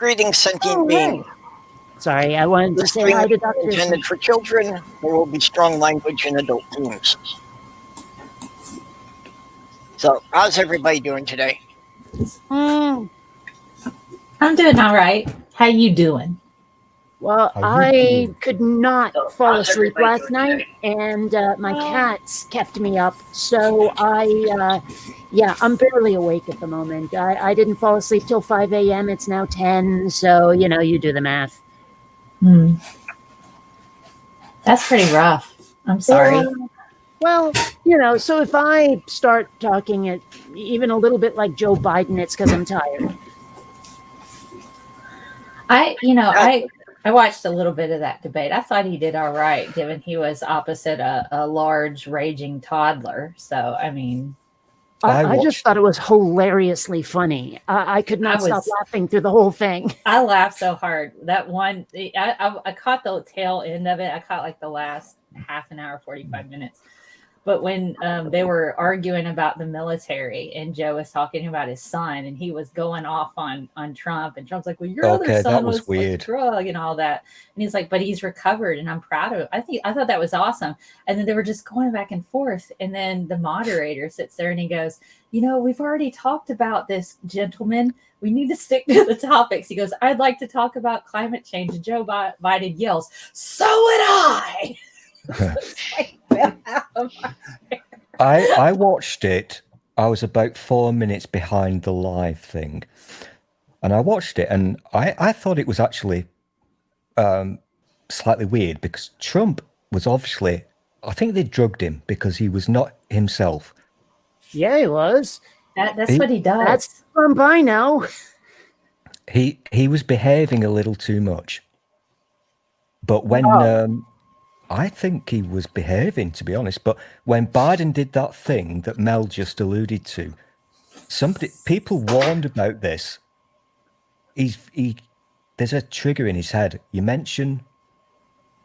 Greetings, sentient being. Sorry, I wanted to say hi to Dr. Intended for children, there will be strong language in adult themes. So, how's everybody doing today? I'm doing all right. How you doing? Well, I could not fall asleep last night, and my cats kept me up. So I'm barely awake at the moment. I didn't fall asleep till 5 a.m. It's now 10, so, you do the math. That's pretty rough. I'm sorry. Well, so if I start talking it even a little bit like Joe Biden, it's because I'm tired. I watched a little bit of that debate. I thought he did all right, given he was opposite a large raging toddler. So, I mean, I just thought it was hilariously funny. I could not stop laughing through the whole thing. I laughed so hard. That one, I caught the tail end of it. I caught like the last half an hour, 45 minutes. But when they were arguing about the military and Joe was talking about his son and he was going off on Trump, and Trump's like, well, your other son was weird. Like, drug and all that. And he's like, but he's recovered and I'm proud of him. I thought that was awesome. And then they were just going back and forth. And then the moderator sits there and he goes, we've already talked about this, gentlemen. We need to stick to the topics. He goes, I'd like to talk about climate change. And Joe Biden yells, so would I. I watched it. I was about 4 minutes behind the live thing, and I watched it, and I thought it was actually slightly weird because Trump was obviously, I think they drugged him because he was not himself. Yeah, he was. That's what he does. That's Trump I know. He was behaving a little too much, but when I think he was behaving, to be honest. But when Biden did that thing that Mel just alluded to, people warned about this. There's a trigger in his head. You mention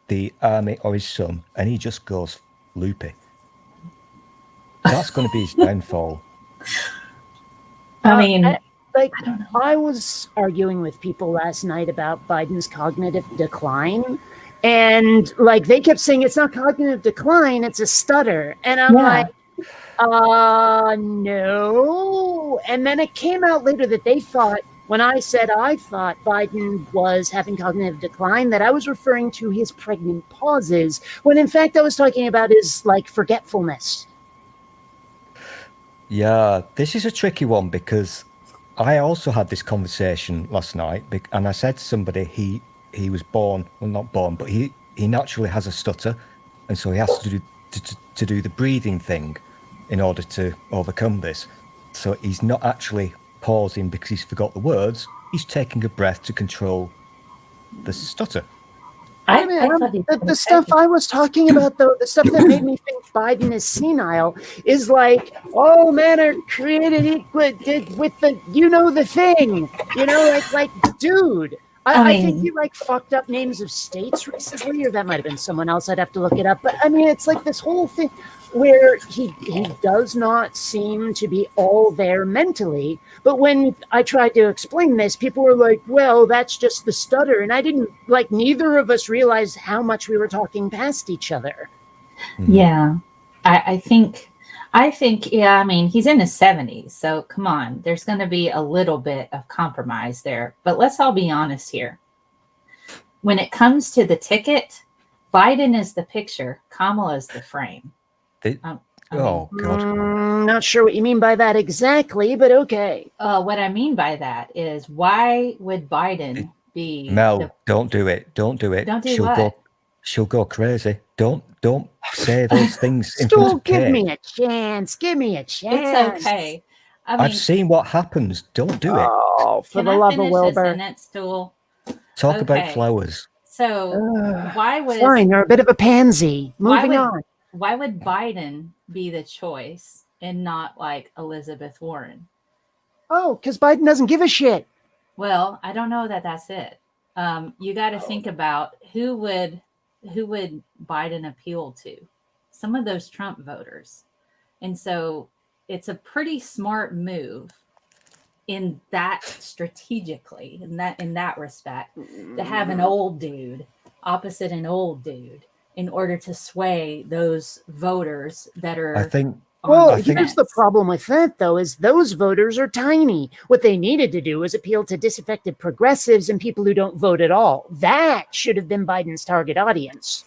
the army or his son, and he just goes loopy. That's going to be his downfall. I mean, I was arguing with people last night about Biden's cognitive decline. And they kept saying it's not cognitive decline, it's a stutter. And I'm like, no. And then it came out later that they thought, when I said I thought Biden was having cognitive decline, that I was referring to his pregnant pauses, when in fact I was talking about his forgetfulness. Yeah, this is a tricky one because I also had this conversation last night, and I said to somebody he was born, well, not born, but he naturally has a stutter, and so he has to do the breathing thing in order to overcome this. So he's not actually pausing because he's forgot the words. He's taking a breath to control the stutter. The stuff I was talking about, though, the stuff that made me think Biden is senile is all men are created equal with the thing. Dude. I think he fucked up names of states recently, or that might have been someone else. I'd have to look it up. But I mean, it's this whole thing where he does not seem to be all there mentally. But when I tried to explain this, people were like, well, that's just the stutter. And I didn't, neither of us realized how much we were talking past each other. Yeah, I think, yeah, I mean, he's in his 70s, so come on, there's going to be a little bit of compromise there. But let's all be honest here. When it comes to the ticket, Biden is the picture, Kamala is the frame. God. Not sure what you mean by that exactly, but okay. What I mean by that is, why would Biden be... Mel, don't do it. Don't do it. Don't do what? She'll go crazy. Don't say those things in Still, front of Kate. Give me a chance. Give me a chance. It's okay. I mean, I've seen what happens. Don't do it. Oh, for the love of Wilbur. Talk about flowers. So why would... Fine, you're a bit of a pansy. Moving on. Why would Biden be the choice and not Elizabeth Warren? Oh, because Biden doesn't give a shit. Well, I don't know that that's it. You got to think about who would Biden appeal to? Some of those Trump voters. And so it's a pretty smart move in that strategically, in that respect, to have an old dude opposite an old dude in order to sway those voters that are. I think. Well, I think here's the problem with that, though, is those voters are tiny. What they needed to do was appeal to disaffected progressives and people who don't vote at all. That should have been Biden's target audience.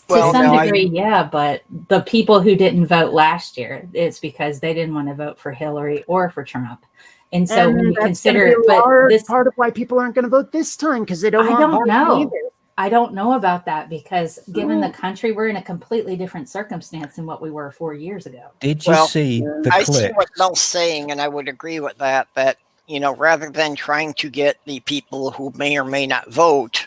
To some degree, yeah, but the people who didn't vote last year, it's because they didn't want to vote for Hillary or for Trump. And so when you consider it, but this part of why people aren't going to vote this time, because they don't want Biden either. I don't know about that, because given the country, we're in a completely different circumstance than what we were 4 years ago. Did you see the clip? I see what Mel's saying, and I would agree with that, rather than trying to get the people who may or may not vote,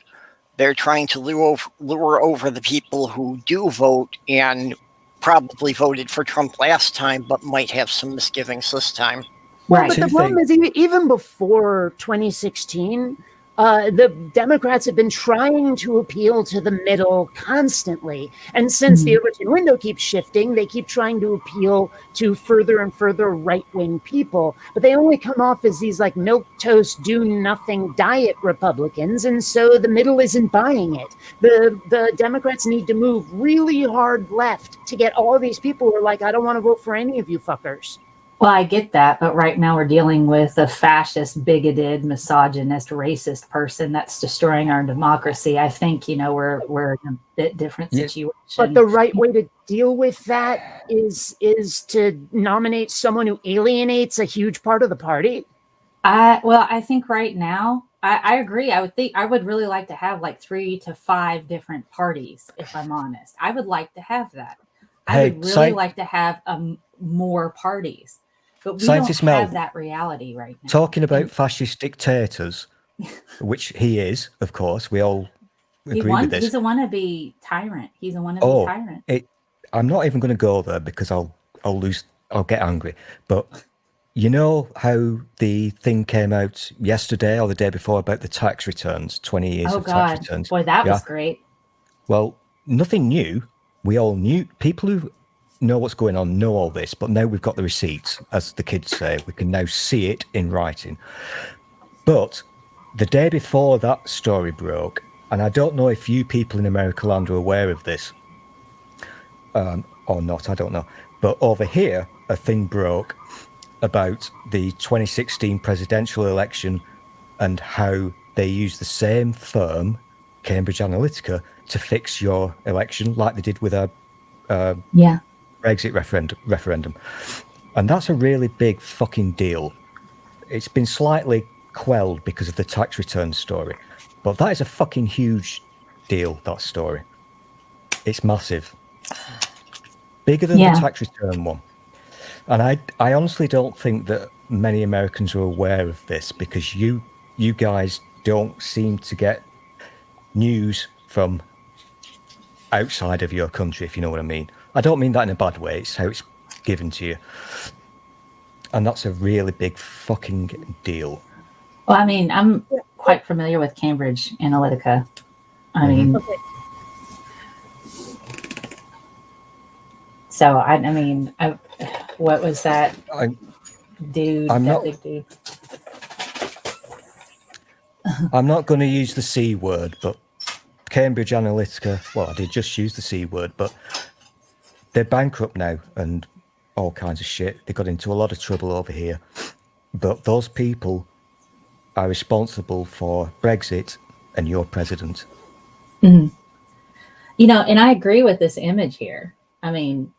they're trying to lure over the people who do vote and probably voted for Trump last time, but might have some misgivings this time. Well, but the problem is, even before 2016, the Democrats have been trying to appeal to the middle constantly. And since the Overton window keeps shifting, they keep trying to appeal to further and further right-wing people. But they only come off as these like milquetoast, do-nothing diet Republicans. And so the middle isn't buying it. The Democrats need to move really hard left to get all of these people who are like, I don't want to vote for any of you fuckers. Well, I get that, but right now we're dealing with a fascist, bigoted, misogynist, racist person that's destroying our democracy. I think, we're in a bit different situation. But the right way to deal with that is to nominate someone who alienates a huge part of the party. I think right now, I agree. I would really like to have like 3 to 5 different parties, if I'm honest. I would like to have that. I would really like to have more parties. But we don't have that reality right now. Talking about fascist dictators, which he is, of course, we all agree with this. He's a wannabe tyrant. He's a wannabe tyrant. I'm not even going to go there because I'll get angry. But you know how the thing came out yesterday or the day before about the tax returns, 20 years of tax returns? Boy, that was great. Well, nothing new. We all knew. People who know what's going on know all this, but now we've got the receipts, as the kids say. We can now see it in writing. But the day before that story broke, and I don't know if you people in America land are aware of this or not, I don't know. But over here, a thing broke about the 2016 presidential election and how they used the same firm, Cambridge Analytica, to fix your election like they did with our Brexit referendum. And that's a really big fucking deal. It's been slightly quelled because of the tax return story, but that is a fucking huge deal, that story. It's massive. Bigger than the tax return one. And I honestly don't think that many Americans are aware of this, because you guys don't seem to get news from outside of your country, if you know what I mean. I don't mean that in a bad way. It's how it's given to you. And that's a really big fucking deal. Well, I mean, I'm quite familiar with Cambridge Analytica. I mean, so I mean, what was that dude? Big dude. I'm not going to use the C word, but Cambridge Analytica, well, I did just use the C word, but they're bankrupt now and all kinds of shit. They got into a lot of trouble over here. But those people are responsible for Brexit and your president. Mm-hmm. And I agree with this image here. I mean,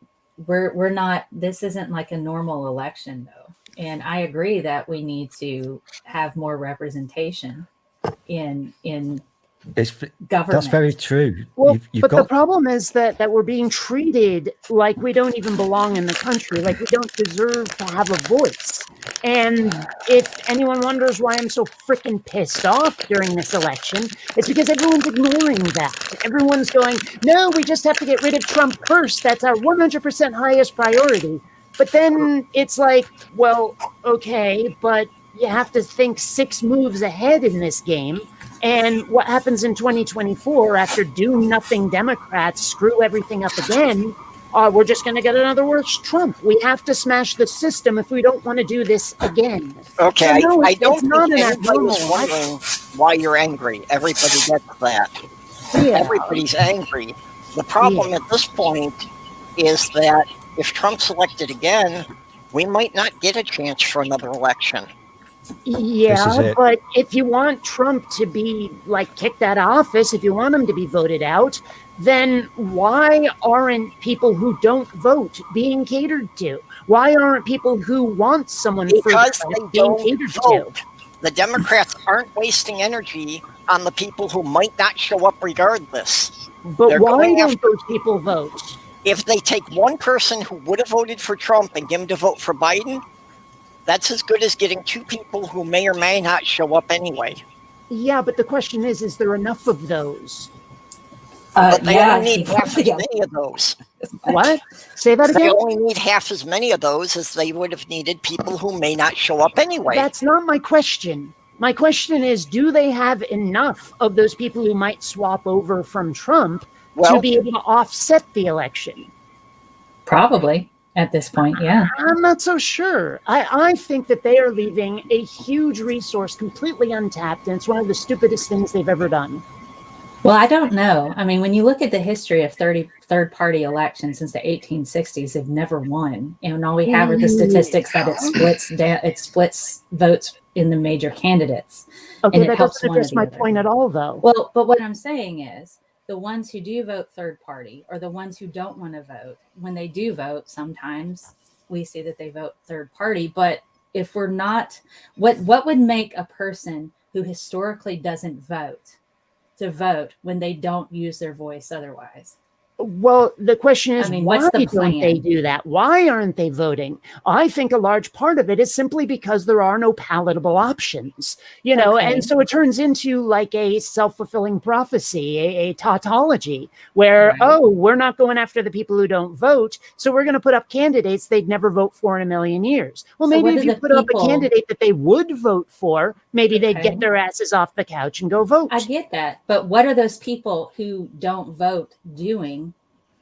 we're not, this isn't like a normal election though. And I agree that we need to have more representation in government. That's very true. Well, the problem is that we're being treated like we don't even belong in the country, like we don't deserve to have a voice. And if anyone wonders why I'm so freaking pissed off during this election, it's because everyone's ignoring that. Everyone's going, no, we just have to get rid of Trump first. That's our 100% highest priority. But then it's like, well, okay, but you have to think 6 moves ahead in this game. And what happens in 2024 after do-nothing Democrats screw everything up again we're just going to get another worse Trump. We have to smash the system if we don't want to do this again. Okay, So no, I don't it's not think an anybody abnormal is wondering why you're angry. Everybody gets that. Yeah. Everybody's angry. The problem at this point is that if Trump's elected again, we might not get a chance for another election. Yeah, but if you want Trump to be like kicked out of office, if you want him to be voted out, then why aren't people who don't vote being catered to? Why aren't people who want someone because they being don't catered vote? to? The Democrats aren't wasting energy on the people who might not show up regardless. But why don't those people vote? If they take one person who would have voted for Trump and get him to vote for Biden, that's as good as getting two people who may or may not show up anyway. Yeah, but the question is there enough of those? But they only need half as many of those. What? Say that again? They only need half as many of those as they would have needed people who may not show up anyway. That's not my question. My question is, do they have enough of those people who might swap over from Trump to be able to offset the election? Probably at this point, yeah. I'm not so sure. I think that they are leaving a huge resource completely untapped, and it's one of the stupidest things they've ever done. Well, I don't know. I mean, when you look at the history of third-party elections since the 1860s, they've never won. And all we have are the statistics that it splits votes in the major candidates. Okay, that doesn't address my point at all, though. Well, but what I'm saying is the ones who do vote third party or the ones who don't want to vote, when they do vote, sometimes we see that they vote third party. But if we're not, what would make a person who historically doesn't vote to vote when they don't use their voice otherwise? Well, the question is, why what's the plan? don't they do that? Why aren't they voting? I think a large part of it is simply because there are no palatable options, you know, and so it turns into like a self-fulfilling prophecy, a tautology, where, we're not going after the people who don't vote, so we're going to put up candidates they'd never vote for in a million years. Well, maybe if you put up a candidate that they would vote for, maybe they'd get their asses off the couch and go vote. I get that. But what are those people who don't vote doing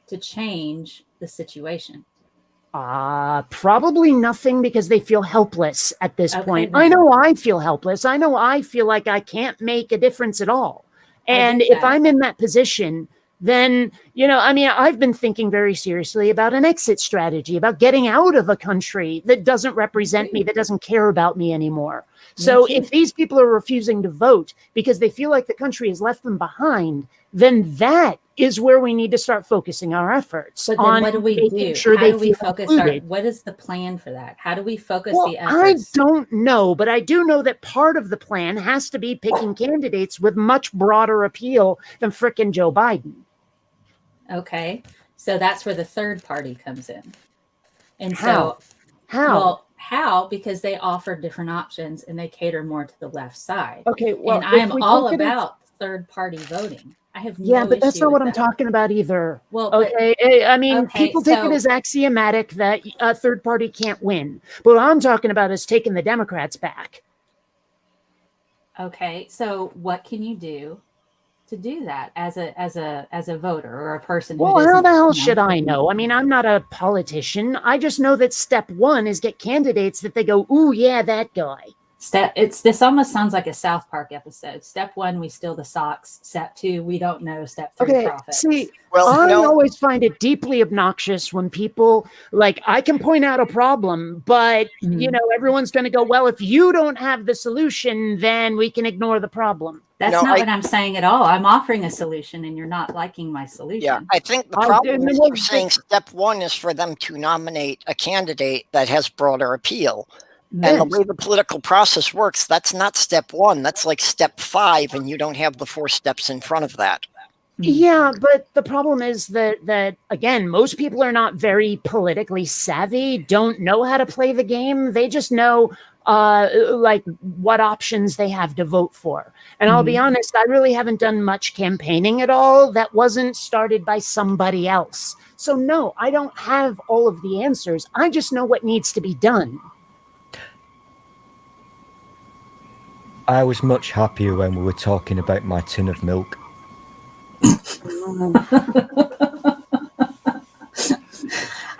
to change the situation? Probably nothing, because they feel helpless at this point. Then. I know I feel helpless. I know I feel like I can't make a difference at all. And if I'm in that position, then, you know, I mean, I've been thinking very seriously about an exit strategy, about getting out of a country that doesn't represent me, that doesn't care about me anymore. So if these people are refusing to vote because they feel like the country has left them behind, then that is where we need to start focusing our efforts. But then what do we do? Sure, how do we focus what is the plan for that? How do we focus the efforts? I don't know, but I do know that part of the plan has to be picking candidates with much broader appeal than frickin' Joe Biden. Okay, so that's where the third party comes in. And How? Well, how? Because they offer different options and they cater more to the left side. Okay, well, and I am all about third party voting. I have but that's not what I'm talking about either. Well, okay, I mean, people take it as axiomatic that a third party can't win. But what I'm talking about is taking the Democrats back. Okay, so what can you do to do that as a voter or a person who how the hell should I know? I mean, I'm not a politician. I just know that step one is get candidates that they go, ooh, yeah, that guy. This almost sounds like a South Park episode. Step one, we steal the socks. Step two, we don't know. Step three, profit. See, I always find it deeply obnoxious when people, like, I can point out a problem, but, you know, everyone's going to go, well, if you don't have the solution, then we can ignore the problem. That's not what I'm saying at all. I'm offering a solution and you're not liking my solution. Yeah, I think the problem is you're saying step one is for them to nominate a candidate that has broader appeal. And the way the political process works, that's not step one. That's like step 5, and you don't have the 4 steps in front of that. Yeah, but the problem is that again, most people are not very politically savvy, don't know how to play the game. They just know like what options they have to vote for. And I'll be honest, I really haven't done much campaigning at all that wasn't started by somebody else. So no, I don't have all of the answers. I just know what needs to be done. I was much happier when we were talking about my tin of milk.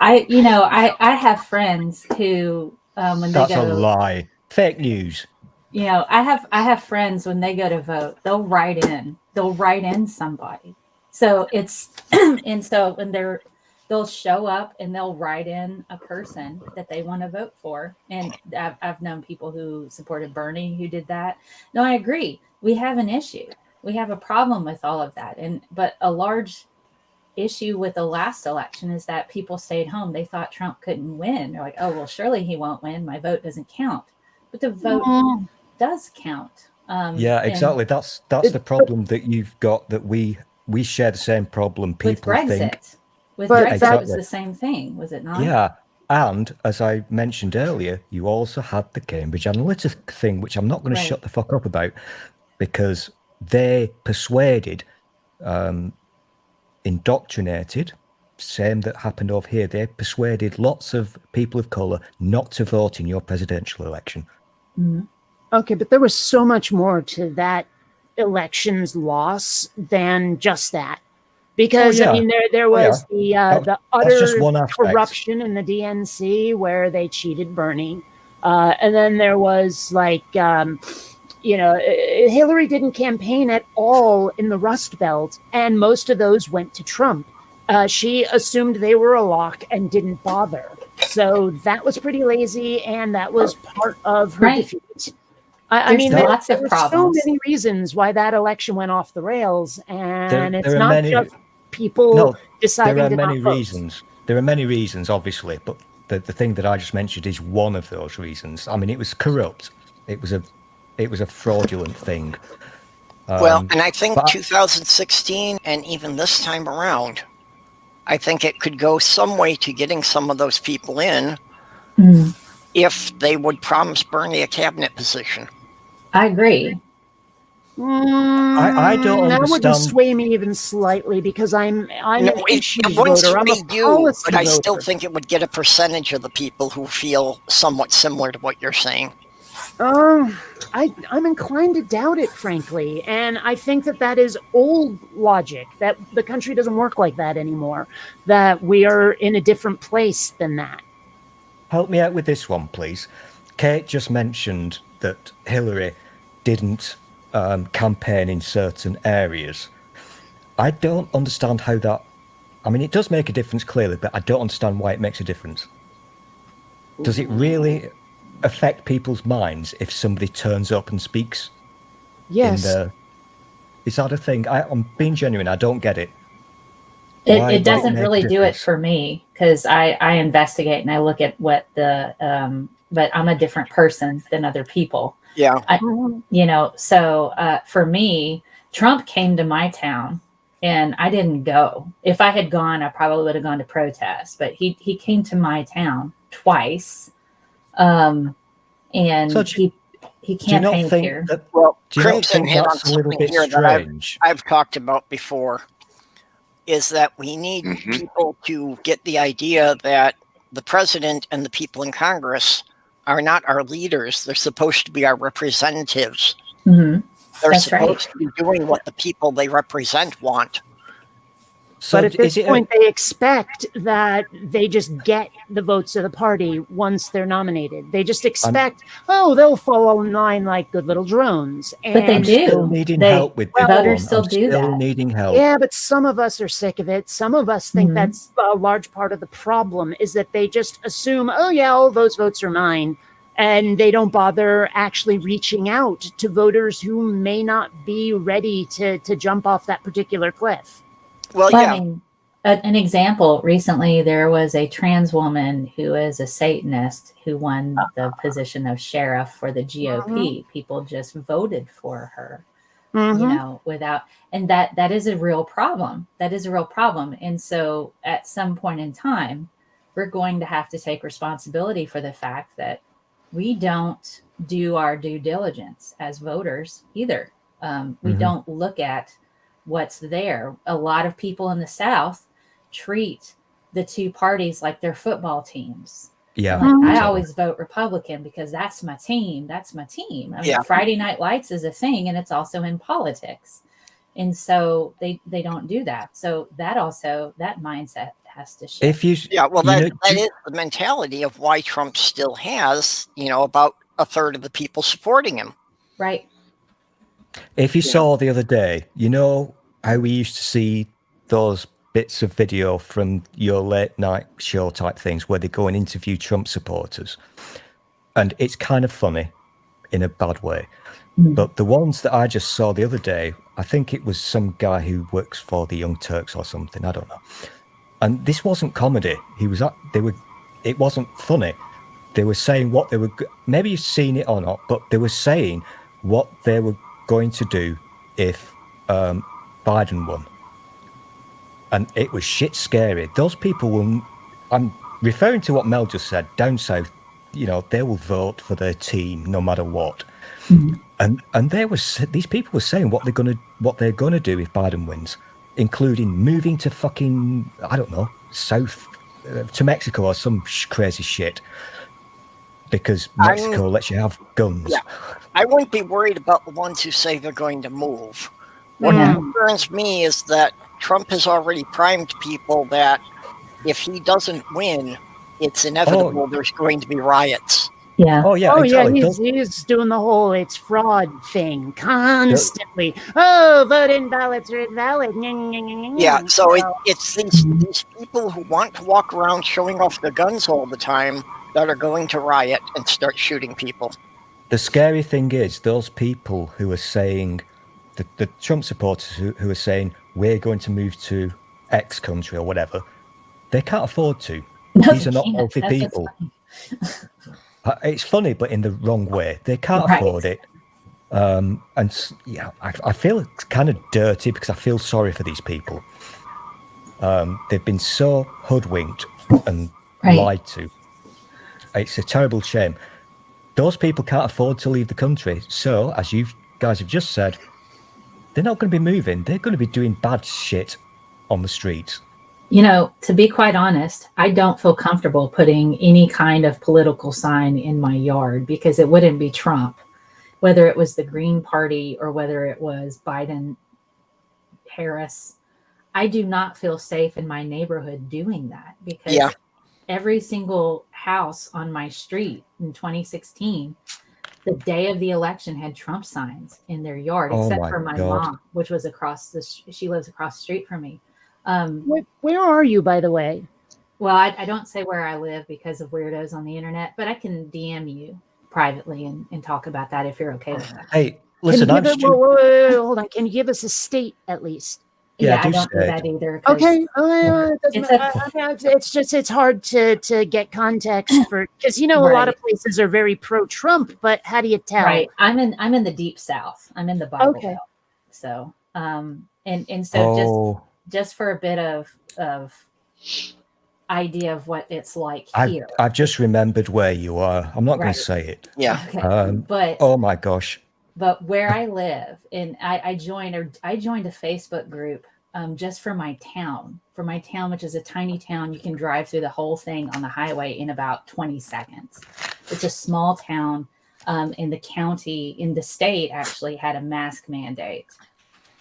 I have friends who when they That's go a to, lie. Fake news. I have friends when they go to vote, they'll write in somebody. So it's and so when they'll show up and they'll write in a person that they want to vote for. And I've known people who supported Bernie who did that. No, I agree. We have an issue. We have a problem with all of that. But a large issue with the last election is that people stayed home. They thought Trump couldn't win. They're like, oh, well, surely he won't win. My vote doesn't count. But the vote does count. Yeah, exactly. That's the problem that you've got, that we share the same problem. People with Brexit. think With Brexit, exactly. it was the same thing, was it not? Yeah. And as I mentioned earlier, you also had the Cambridge Analytica thing, which I'm not going to shut the fuck up about, because they persuaded, indoctrinated, same that happened over here. They persuaded lots of people of colour not to vote in your presidential election. Mm-hmm. Okay, but there was so much more to that election's loss than just that. Because I mean, there was the utter corruption in the DNC where they cheated Bernie, and then there was like Hillary didn't campaign at all in the Rust Belt, and most of those went to Trump. She assumed they were a lock and didn't bother, so that was pretty lazy, and that was part of her defeat. I mean, there were so many reasons why that election went off the rails, and it's not just people deciding there are to many not vote. reasons. There are many reasons, obviously, but the thing that I just mentioned is one of those reasons. I mean, it was corrupt. It was a fraudulent thing. Well, and I think 2016 and even this time around, I think it could go some way to getting some of those people in if they would promise Bernie a cabinet position. I agree. I don't understand. That wouldn't sway me even slightly, because I'm an issues voter. I'm a policy but I voter. still think it would get a percentage of the people who feel somewhat similar to what you're saying. I'm inclined to doubt it, frankly, and I think that is old logic, that the country doesn't work like that anymore, that we are in a different place than that. Help me out with this one, please. Kate just mentioned that Hillary didn't campaign in certain areas. I don't understand how that... I mean, it does make a difference, clearly, but I don't understand why it makes a difference. Does it really affect people's minds if somebody turns up and speaks? Yes. Is that a thing? I'm being genuine. I don't get it. It doesn't really do it for me, because I investigate and I look at what but I'm a different person than other people. Yeah. So for me, Trump came to my town and I didn't go. If I had gone, I probably would have gone to protest, but he came to my town twice. And so he campaigned here. Well, Crimson hit on something here that I've talked about before, is that we need people to get the idea that the president and the people in Congress are not our leaders. They're supposed to be our representatives. They're supposed to be doing what the people they represent want. So but at this point, they expect that they just get the votes of the party once they're nominated. They just expect, they'll fall in line like good little drones. And but they do. Still needing help with voters still do that. Needing help. Yeah, but some of us are sick of it. Some of us think that's a large part of the problem, is that they just assume, all those votes are mine. And they don't bother actually reaching out to voters who may not be ready to jump off that particular cliff. Well, yeah. I mean, an example, recently there was a trans woman who is a Satanist who won the position of sheriff for the GOP. People just voted for her, without, and that is a real problem. That is a real problem. And so at some point in time, we're going to have to take responsibility for the fact that we don't do our due diligence as voters either. We don't look at what's there. A lot of people in the South treat the two parties like they're football teams. Yeah. I always vote Republican because that's my team. That's my team. I mean, Friday Night Lights is a thing, and it's also in politics. And so they don't do that. So that mindset has to shift. If you, well, you that know, is the mentality of why Trump still has, about a third of the people supporting him. Right. If you saw the other day, how we used to see those bits of video from your late night show type things where they go and interview Trump supporters. And it's kind of funny in a bad way. But the ones that I just saw the other day, I think it was some guy who works for the Young Turks or something. I don't know. And this wasn't comedy. It wasn't funny. They were saying what they were, maybe you've seen it or not, but they were saying what they were going to do if Biden won. And it was shit scary. Those people will, I'm referring to what Mel just said, down south, they will vote for their team no matter what. And these people were saying what they're gonna do if Biden wins, including moving to fucking, I don't know, south to Mexico or some crazy shit, because Mexico lets you have guns. Yeah, I wouldn't be worried about the ones who say they're going to move. What concerns me is that Trump has already primed people that if he doesn't win, it's inevitable there's going to be riots. Yeah. Oh yeah. Oh exactly. yeah. He's doing the whole "it's fraud" thing constantly. Voting ballots are invalid. Yeah. So it's these people who want to walk around showing off their guns all the time that are going to riot and start shooting people. The scary thing is those people who are saying, the Trump supporters who are saying we're going to move to X country or whatever, they can't afford to. These are not wealthy people. It's funny, but in the wrong way. They can't afford it. And yeah, I feel it's kind of dirty because I feel sorry for these people. They've been so hoodwinked and lied to. It's a terrible shame. Those people can't afford to leave the country. So, as you guys have just said, they're not going to be moving. They're going to be doing bad shit on the streets. To be quite honest, I don't feel comfortable putting any kind of political sign in my yard because it wouldn't be Trump, whether it was the Green Party or whether it was Biden, Harris. I do not feel safe in my neighborhood doing that because every single house on my street in 2016, the day of the election had Trump signs in their yard, except for my mom, which was she lives across the street from me. Where are you, by the way? Well, I don't say where I live because of weirdos on the internet, but I can DM you privately and talk about that if you're okay with that. Hey, listen, hold on. Can you give us a state at least? Yeah, I don't do that either. Okay. It's hard to get context for, because a lot of places are very pro-Trump, but how do you tell? Right. I'm in the deep South. I'm in the Bible Belt. So and so just for a bit of idea of what it's like here. I've just remembered where you are. I'm not going to say it. Yeah. Okay. But oh my gosh. But where I live, and I joined a Facebook group just for my town, which is a tiny town. You can drive through the whole thing on the highway in about 20 seconds. It's a small town. In the county, in the state, actually had a mask mandate.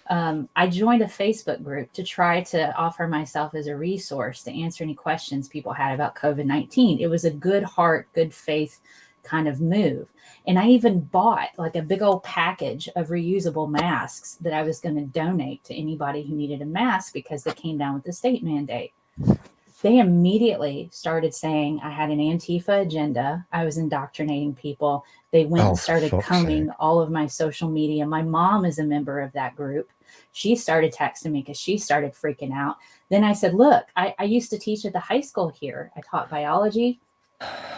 I joined a Facebook group to try to offer myself as a resource to answer any questions people had about COVID-19. It was a good heart, good faith kind of move. And I even bought like a big old package of reusable masks that I was going to donate to anybody who needed a mask because they came down with the state mandate. They immediately started saying I had an Antifa agenda. I was indoctrinating people. They went and started combing all of my social media. My mom is a member of that group. She started texting me because she started freaking out. Then I said, look, I used to teach at the high school here. I taught biology.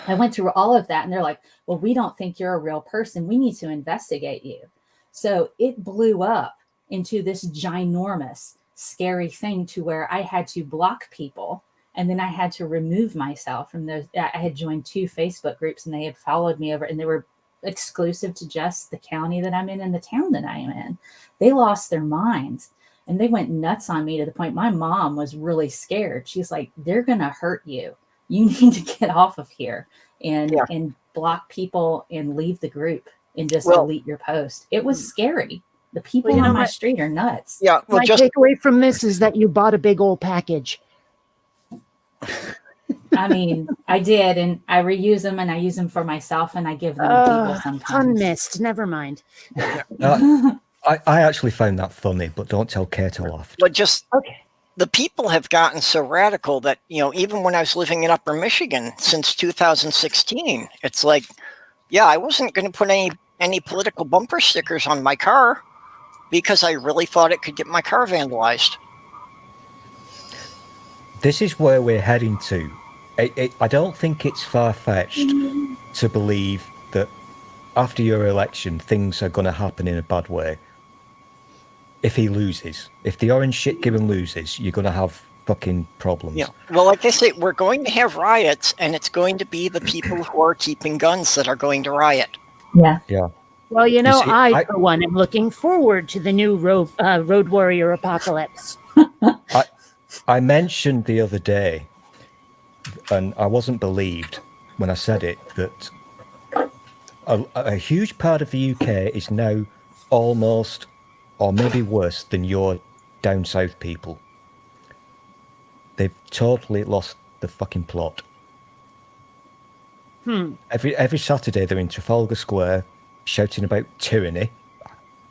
I went through all of that. And they're like, well, we don't think you're a real person. We need to investigate you. So it blew up into this ginormous, scary thing to where I had to block people. And then I had to remove myself from those. I had joined 2 Facebook groups and they had followed me over, and they were exclusive to just the county that I'm in and the town that I am in. They lost their minds and they went nuts on me to the point my mom was really scared. She's like, they're going to hurt you. You need to get off of here and block people and leave the group and just delete your post. It was scary. The people on my street are nuts. Yeah. Well, my takeaway from this is that you bought a big old package. I mean, I did, and I reuse them, and I use them for myself, and I give them to people sometimes. Unmissed. Never mind. I actually found that funny, but don't tell Kate I laughed. But just Okay. the people have gotten so radical that, even when I was living in Upper Michigan since 2016, it's like, yeah, I wasn't going to put any political bumper stickers on my car because I really thought it could get my car vandalized. This is where we're heading to. I don't think it's far-fetched to believe that after your election, things are going to happen in a bad way. If he loses, if the orange shit given loses, you're going to have fucking problems. Yeah. Well, like I say, we're going to have riots, and it's going to be the people who are keeping guns that are going to riot. Yeah. Yeah. Well, see, I for one, am looking forward to the new Road Warrior apocalypse. I mentioned the other day, and I wasn't believed when I said it, that a huge part of the UK is now almost, or maybe worse than your down south people. They've totally lost the fucking plot. Every Saturday they're in Trafalgar Square shouting about tyranny.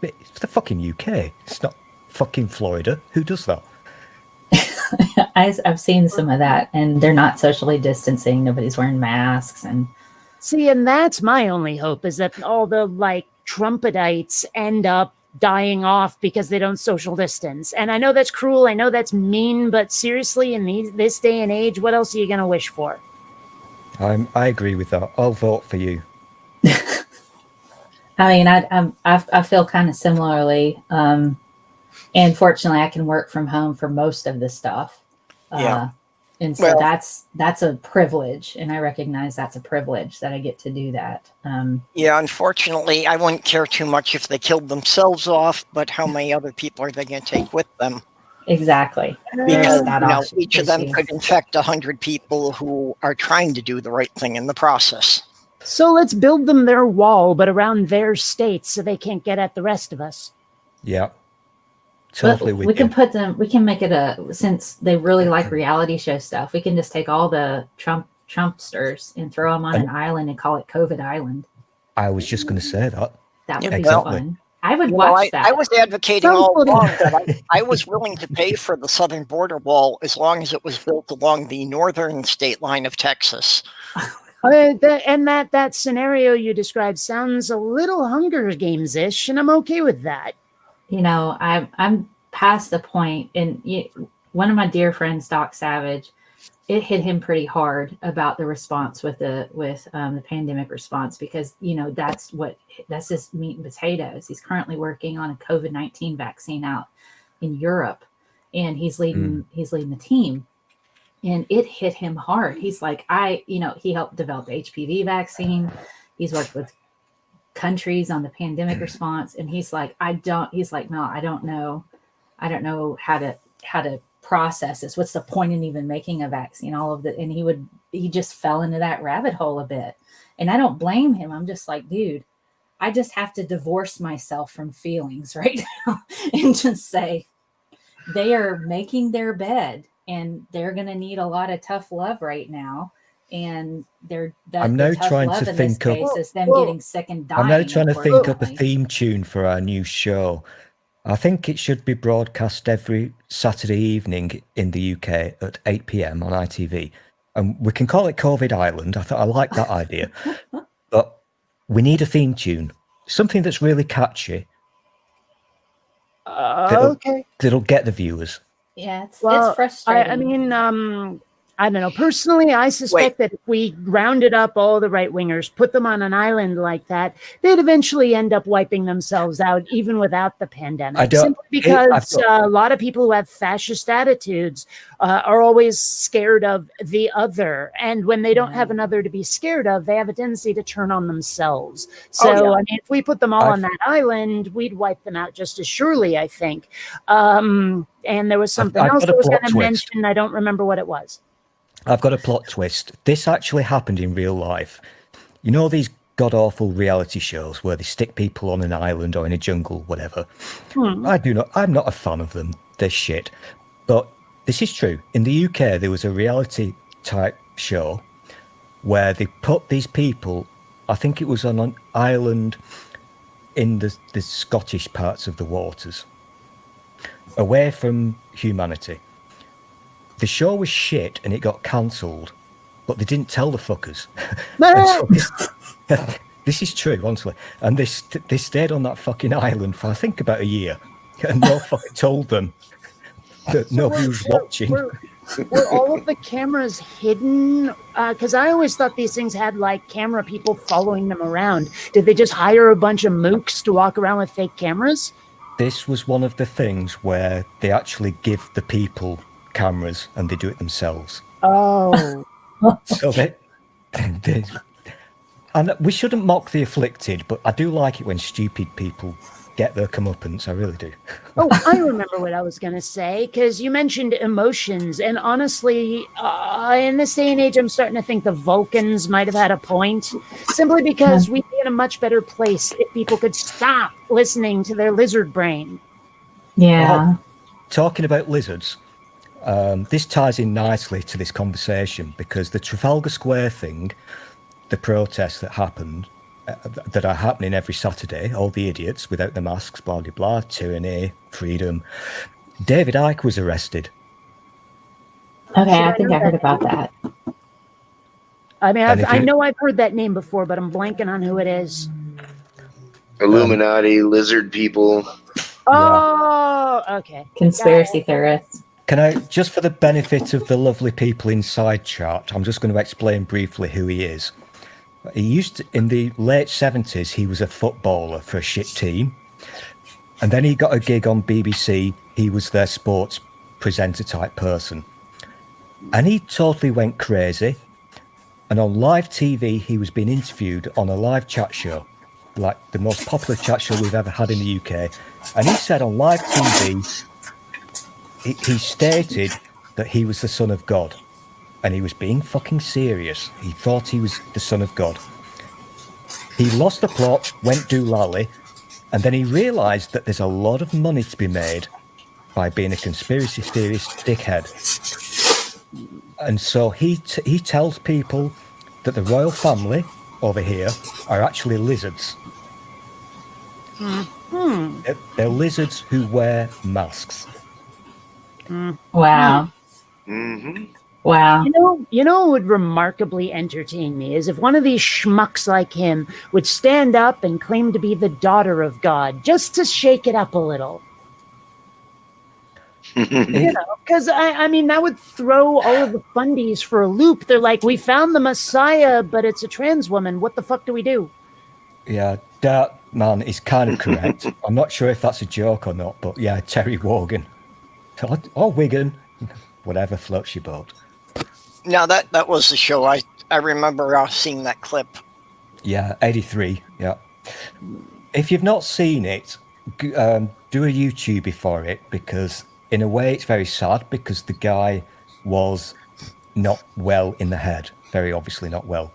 It's the fucking UK. It's not fucking Florida. Who does that? I've seen some of that, and they're not socially distancing. Nobody's wearing masks, and See, and that's my only hope, is that all the Trumpetites end up dying off because they don't social distance. And I know that's cruel, I know that's mean, but seriously, in this day and age, what else are you going to wish for? I agree with that. I'll vote for you. I mean, I feel kind of similarly. And fortunately, I can work from home for most of the stuff. And so that's a privilege, and I recognize that's a privilege that I get to do that. Yeah, unfortunately, I wouldn't care too much if they killed themselves off, but how many other people are they going to take with them? Exactly. Because each of them could infect 100 people who are trying to do the right thing in the process. So let's build them their wall, but around their states, so they can't get at the rest of us. Yeah. Totally with we you. can put them, we can make it since they really like reality show stuff, we can just take all the Trumpsters and throw them on an island and call it COVID Island. I was just going to say that. That would be fun. I would watch that. I was advocating all along that I was willing to pay for the southern border wall as long as it was built along the northern state line of Texas. And that scenario you described sounds a little Hunger Games-ish, and I'm okay with that. I'm past the point, and one of my dear friends, Doc Savage, it hit him pretty hard about the response with the pandemic response, because that's his meat and potatoes. He's currently working on a COVID-19 vaccine out in Europe, and he's leading the team, and it hit him hard. He's like, he helped develop the HPV vaccine. He's worked with countries on the pandemic response, and he's like, no, I don't know how to process this. What's the point in even making a vaccine? All of that. And he just fell into that rabbit hole a bit, and I don't blame him. I'm just like, dude, I just have to divorce myself from feelings right now and just say they are making their bed, and they're going to need a lot of tough love right now. And I'm now trying to think of them getting sick and dying. I'm now trying to think up a theme tune for our new show. I think it should be broadcast every Saturday evening in the UK at 8 p.m. on ITV. And we can call it COVID Island. I like that idea. But we need a theme tune. Something that's really catchy. That'll get the viewers. Yeah, it's frustrating. I mean, I don't know. Personally, I suspect that if we rounded up all the right-wingers, put them on an island like that, they'd eventually end up wiping themselves out, even without the pandemic. Simply because a lot of people who have fascist attitudes are always scared of the other. And when they don't have another to be scared of, they have a tendency to turn on themselves. So, I mean, if we put them all on that island, we'd wipe them out just as surely, I think. And there was something else I was going to mention. I don't remember what it was. I've got a plot twist. This actually happened in real life. You know these god-awful reality shows where they stick people on an island or in a jungle, whatever. I'm not a fan of them. They're shit. But this is true. In the UK, there was a reality type show where they put these people, I think it was on an island in the Scottish parts of the waters, away from humanity. The show was shit and it got cancelled, but they didn't tell the fuckers. This is true, honestly. And they stayed on that fucking island for, I think, about a year. And no fucking told them that nobody was watching. Were all of the cameras hidden? Because I always thought these things had, like, camera people following them around. Did they just hire a bunch of mooks to walk around with fake cameras? This was one of the things where they actually give the people cameras and they do it themselves. Oh. So and we shouldn't mock the afflicted, but I do like it when stupid people get their comeuppance. I really do. Oh, I remember what I was going to say, because you mentioned emotions, and honestly, in this day and age, I'm starting to think the Vulcans might have had a point, simply because we'd be in a much better place if people could stop listening to their lizard brain. Yeah. Talking about lizards, this ties in nicely to this conversation, because the Trafalgar Square thing, the protests that happened, that are happening every Saturday, all the idiots without the masks, blah, blah, blah, tyranny, freedom. David Icke was arrested. Okay, I think I heard about that. I mean, I know I've heard that name before, but I'm blanking on who it is. Illuminati, lizard people. Oh, okay. Conspiracy theorists. Can I, just for the benefit of the lovely people inside chat, I'm just going to explain briefly who he is. He used to, in the late 70s, he was a footballer for a shit team. And then he got a gig on BBC. He was their sports presenter type person. And he totally went crazy. And on live TV, he was being interviewed on a live chat show, like the most popular chat show we've ever had in the UK. And he said on live TV, he stated that he was the son of God. And he was being fucking serious. He thought he was the son of God. He lost the plot, went doolally, and then he realised that there's a lot of money to be made by being a conspiracy theorist dickhead. And so he tells people that the royal family over here are actually lizards. They're lizards who wear masks. Wow. Mm-hmm. Wow. You know what would remarkably entertain me is if one of these schmucks like him would stand up and claim to be the daughter of God, just to shake it up a little. You know, because I mean, that would throw all of the fundies for a loop. They're like, we found the Messiah, but it's a trans woman. What the fuck do we do? Yeah, that man is kind of correct. I'm not sure if that's a joke or not, but yeah, Terry Wogan. Or Wigan, whatever floats your boat. No, that was the show. I remember seeing that clip. Yeah, 83, yeah. If you've not seen it, do a YouTube for it, because in a way it's very sad, because the guy was not well in the head, very obviously not well.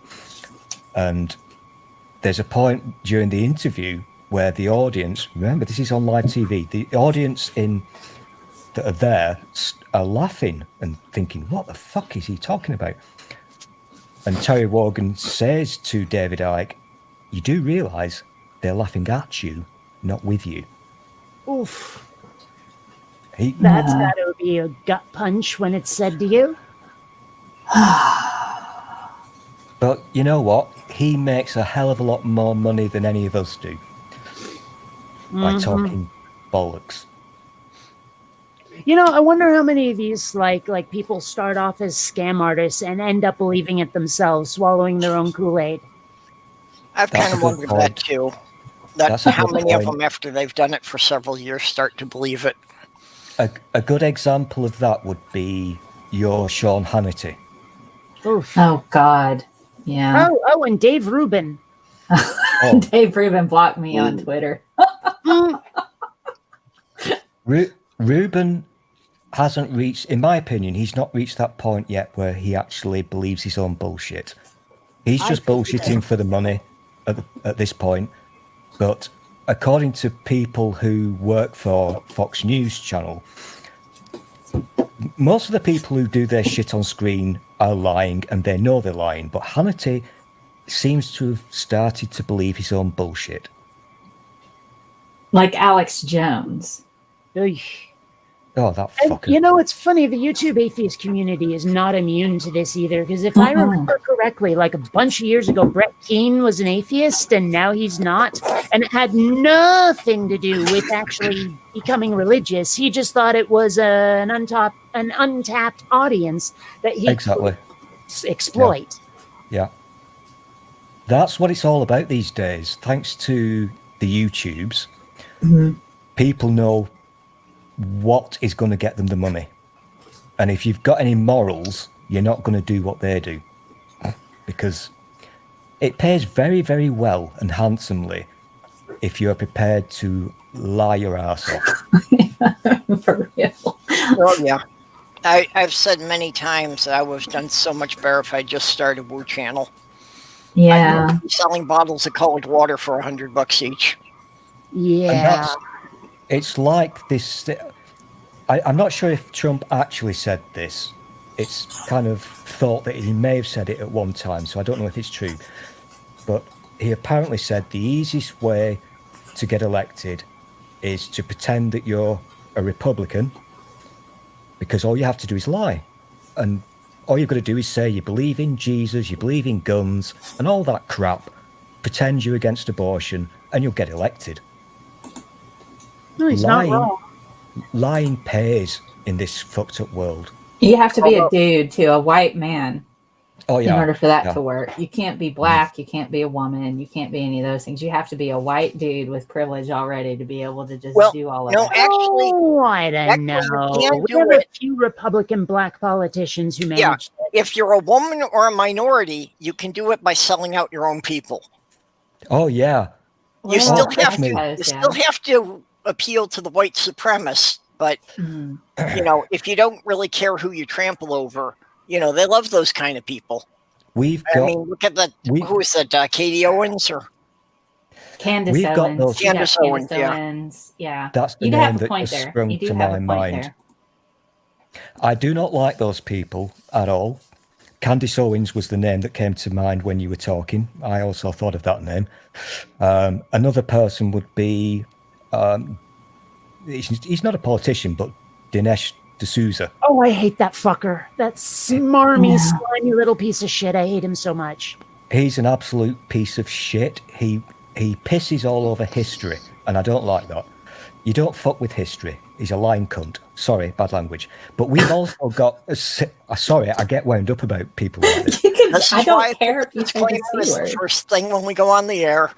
And there's a point during the interview where the audience, remember this is on live TV, the audience that are there are laughing and thinking, what the fuck is he talking about? And Terry Wogan says to David Icke, you do realise they're laughing at you, not with you. Oof. That's gotta be a gut punch when it's said to you. But you know what? He makes a hell of a lot more money than any of us do by talking bollocks. You know, I wonder how many of these like people start off as scam artists and end up believing it themselves, swallowing their own Kool-Aid. I've kind of wondered that too. That's how many of them, after they've done it for several years, start to believe it. A good example of that would be your Sean Hannity. Oof. Oh, God. Yeah. Oh, and Dave Rubin. Dave Rubin blocked me on Twitter. Rubin hasn't reached, in my opinion, he's not reached that point yet where he actually believes his own bullshit. He's just bullshitting for the money. at this point. But according to people who work for Fox News Channel, most of the people who do their shit on screen are lying, and they know they're lying. But Hannity seems to have started to believe his own bullshit. Like Alex Jones. Oh, that And, fucker. you know, it's funny, the YouTube atheist community is not immune to this either, because if I remember correctly, like a bunch of years ago, Brett Keane was an atheist, and now he's not, and it had nothing to do with actually becoming religious. He just thought it was an untapped audience that he Exactly. could exploit. Yeah. That's what it's all about these days. Thanks to the YouTubes, people know what is going to get them the money. And if you've got any morals, you're not going to do what they do. Because it pays very, very well and handsomely if you're prepared to lie your ass off. For real. Oh, yeah. I've said many times that I would have done so much better if I just started a Woo channel. Yeah. I'd be selling bottles of cold water for $100 each. Yeah. It's like this. I'm not sure if Trump actually said this. It's kind of thought that he may have said it at one time, so I don't know if it's true. But he apparently said the easiest way to get elected is to pretend that you're a Republican, because all you have to do is lie. And all you've got to do is say you believe in Jesus, you believe in guns, and all that crap. Pretend you're against abortion, and you'll get elected. No, he's not wrong. Lying pays in this fucked up world. You have to be a dude too, a white man, Oh yeah. in order for that yeah. to work. You can't be black, you can't be a woman, you can't be any of those things. You have to be a white dude with privilege already to be able to just do all of no, that. actually, Oh, I don't know. you can't We do have it. a few Republican black politicians who managed it. If you're a woman or a minority, you can do it by selling out your own people. Oh yeah. You Well, still I have to. suppose, You yeah. still have to appeal to the white supremacists, but Mhm. you know, if you don't really care who you trample over, you know, they love those kind of people. We've I got mean, look at that. Who is that? Katie Owens or Candace We've got Owens. those- You got Candace Owens, yeah. Owens. Yeah. That's the You name have a that point has there. sprung You do to have my a point mind. there. I do not like those people at all. Candace Owens was the name that came to mind when you were talking. I also thought of that name. Another person would be, he's not a politician, but Dinesh D'Souza. Oh, I hate that fucker. That smarmy, slimy little piece of shit. I hate him so much. He's an absolute piece of shit. He pisses all over history, and I don't like that. You don't fuck with history. He's a lying cunt. Sorry, bad language. But we've also got... sorry, I get wound up about people like this. This I is why don't care if you say disclaimer the is C the word. first thing when we go on the air.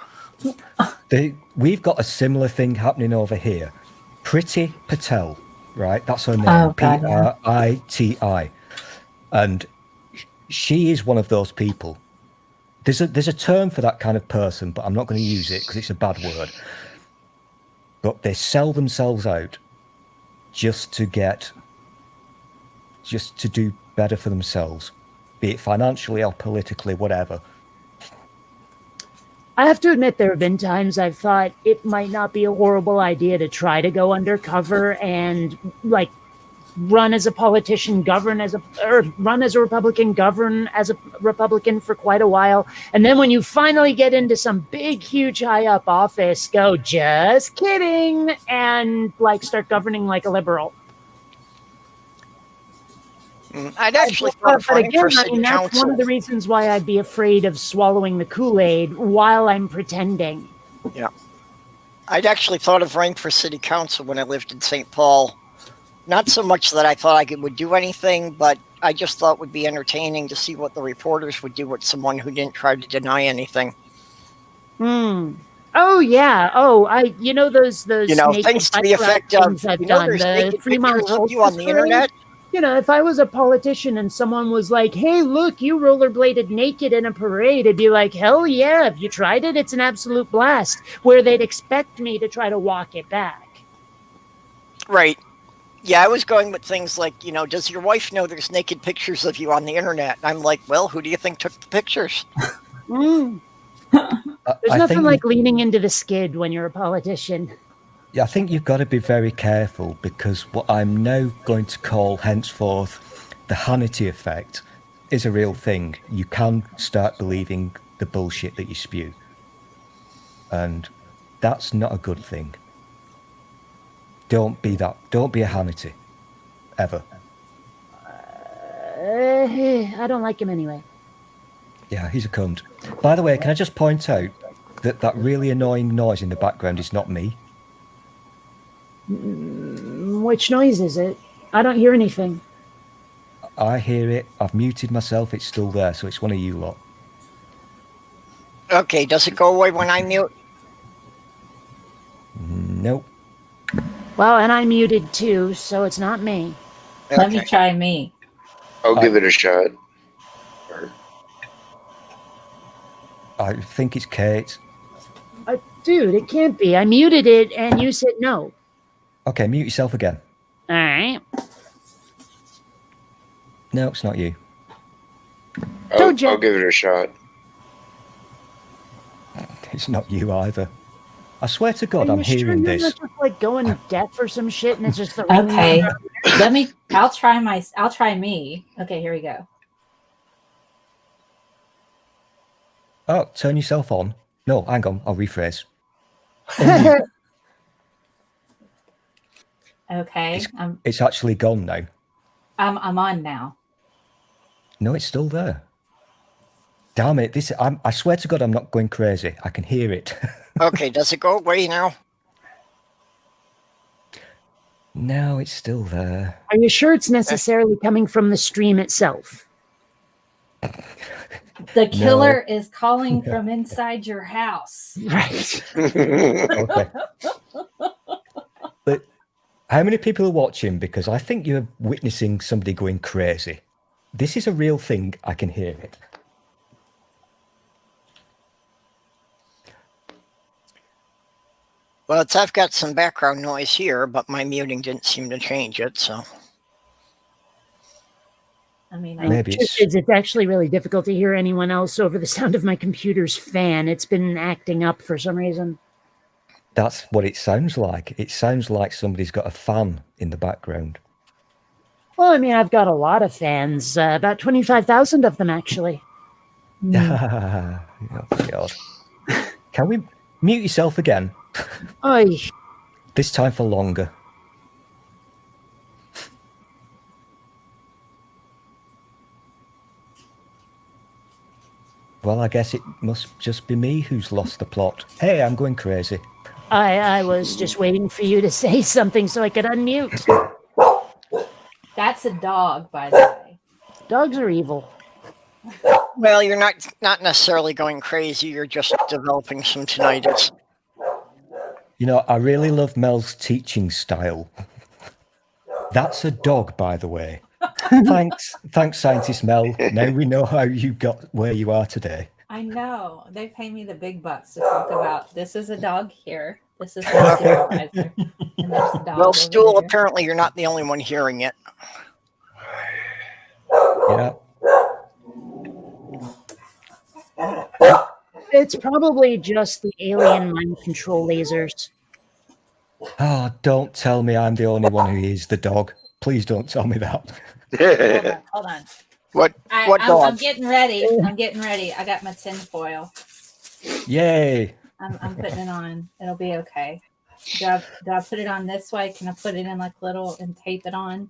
We've got a similar thing happening over here. Priti Patel, right? That's her name. Oh, God, yeah. Priti. And she is one of those people. There's a term for that kind of person, but I'm not going to use it because it's a bad word. But they sell themselves out just to do better for themselves, be it financially or politically, whatever. I have to admit, there have been times I've thought it might not be a horrible idea to try to go undercover and like run as a politician, run as a Republican, govern as a Republican for quite a while. And then when you finally get into some big, huge, high up office, go, just kidding, and like start governing like a liberal. I'd actually thought of But running for again, I city mean, that's council. one of the reasons why I'd be afraid of swallowing the Kool-Aid while I'm pretending. Yeah. I'd actually thought of running for city council when I lived in St. Paul. Not so much that I thought I would do anything, but I just thought it would be entertaining to see what the reporters would do with someone who didn't try to deny anything. Oh yeah. Oh, you know those You know, naked things to butt the rub effect of, things I've you know, done. there's The naked Fremont pictures of you on the Solstice Parade. internet. You know, if I was a politician and someone was like, "Hey, look, you rollerbladed naked in a parade," I'd be like, "Hell yeah! If you tried it, it's an absolute blast." Where they'd expect me to try to walk it back. Right. Yeah, I was going with things like, you know, does your wife know there's naked pictures of you on the internet? And I'm like, well, who do you think took the pictures? There's I nothing think like leaning into the skid when you're a politician. I think you've got to be very careful, because what I'm now going to call henceforth the Hannity Effect is a real thing. You can start believing the bullshit that you spew. And that's not a good thing. Don't be that. Don't be a Hannity. Ever. I don't like him anyway. Yeah, he's a cunt. By the way, can I just point out that that really annoying noise in the background is not me? Which noise is it? I don't hear anything. I hear it. I've muted myself. It's still there, so it's one of you lot. Okay, does it go away when I mute? Nope. Well, and I muted too, so it's not me. Let me try me. I'll give it a shot. I think it's Kate. Dude, it can't be. I muted it and you said no. Okay, mute yourself again. All right. No, it's not you. I'll give it a shot. It's not you either. I swear to God, I'm sure hearing you're this. not just like going deaf or some shit, and it's just the Okay. I'll try me. Okay, here we go. Oh, turn yourself on. No, hang on. I'll rephrase. Okay. It's actually gone now. I'm on now. No, it's still there. Damn it! I swear to God, I'm not going crazy. I can hear it. Okay, does it go away now? No, it's still there. Are you sure it's necessarily coming from the stream itself? The killer is calling from inside your house. Right. Okay. But how many people are watching? Because I think you're witnessing somebody going crazy. This is a real thing. I can hear it. Well, I've got some background noise here, but my muting didn't seem to change it, so. I mean, Maybe it's actually really difficult to hear anyone else over the sound of my computer's fan. It's been acting up for some reason. That's what it sounds like. It sounds like somebody's got a fan in the background. Well, I mean, I've got a lot of fans, about 25,000 of them, actually. Oh, God. Can we mute yourself again? Oy. This time for longer. Well, I guess it must just be me who's lost the plot. Hey, I'm going crazy. I was just waiting for you to say something so I could unmute. that's a dog, by the way. Dogs are evil. Well, you're not necessarily going crazy. You're just developing some tinnitus. You know, I really love Mel's teaching style. That's a dog, by the way. Thanks, Scientist Mel. Now we know how you got where you are today. I know. They pay me the big bucks to talk about this is a dog here. This is my supervisor. And there's a dog. Well, over Stool, there. apparently you're not the only one hearing it. Yeah. It's probably just the alien mind control lasers. Oh, don't tell me I'm the only one who hears the dog. Please don't tell me that. Hold on. What I'm dog? getting ready. I got my tin foil. Yay. I'm putting it on. It'll be okay. Do I put it on this way? Can I put it in like little and tape it on?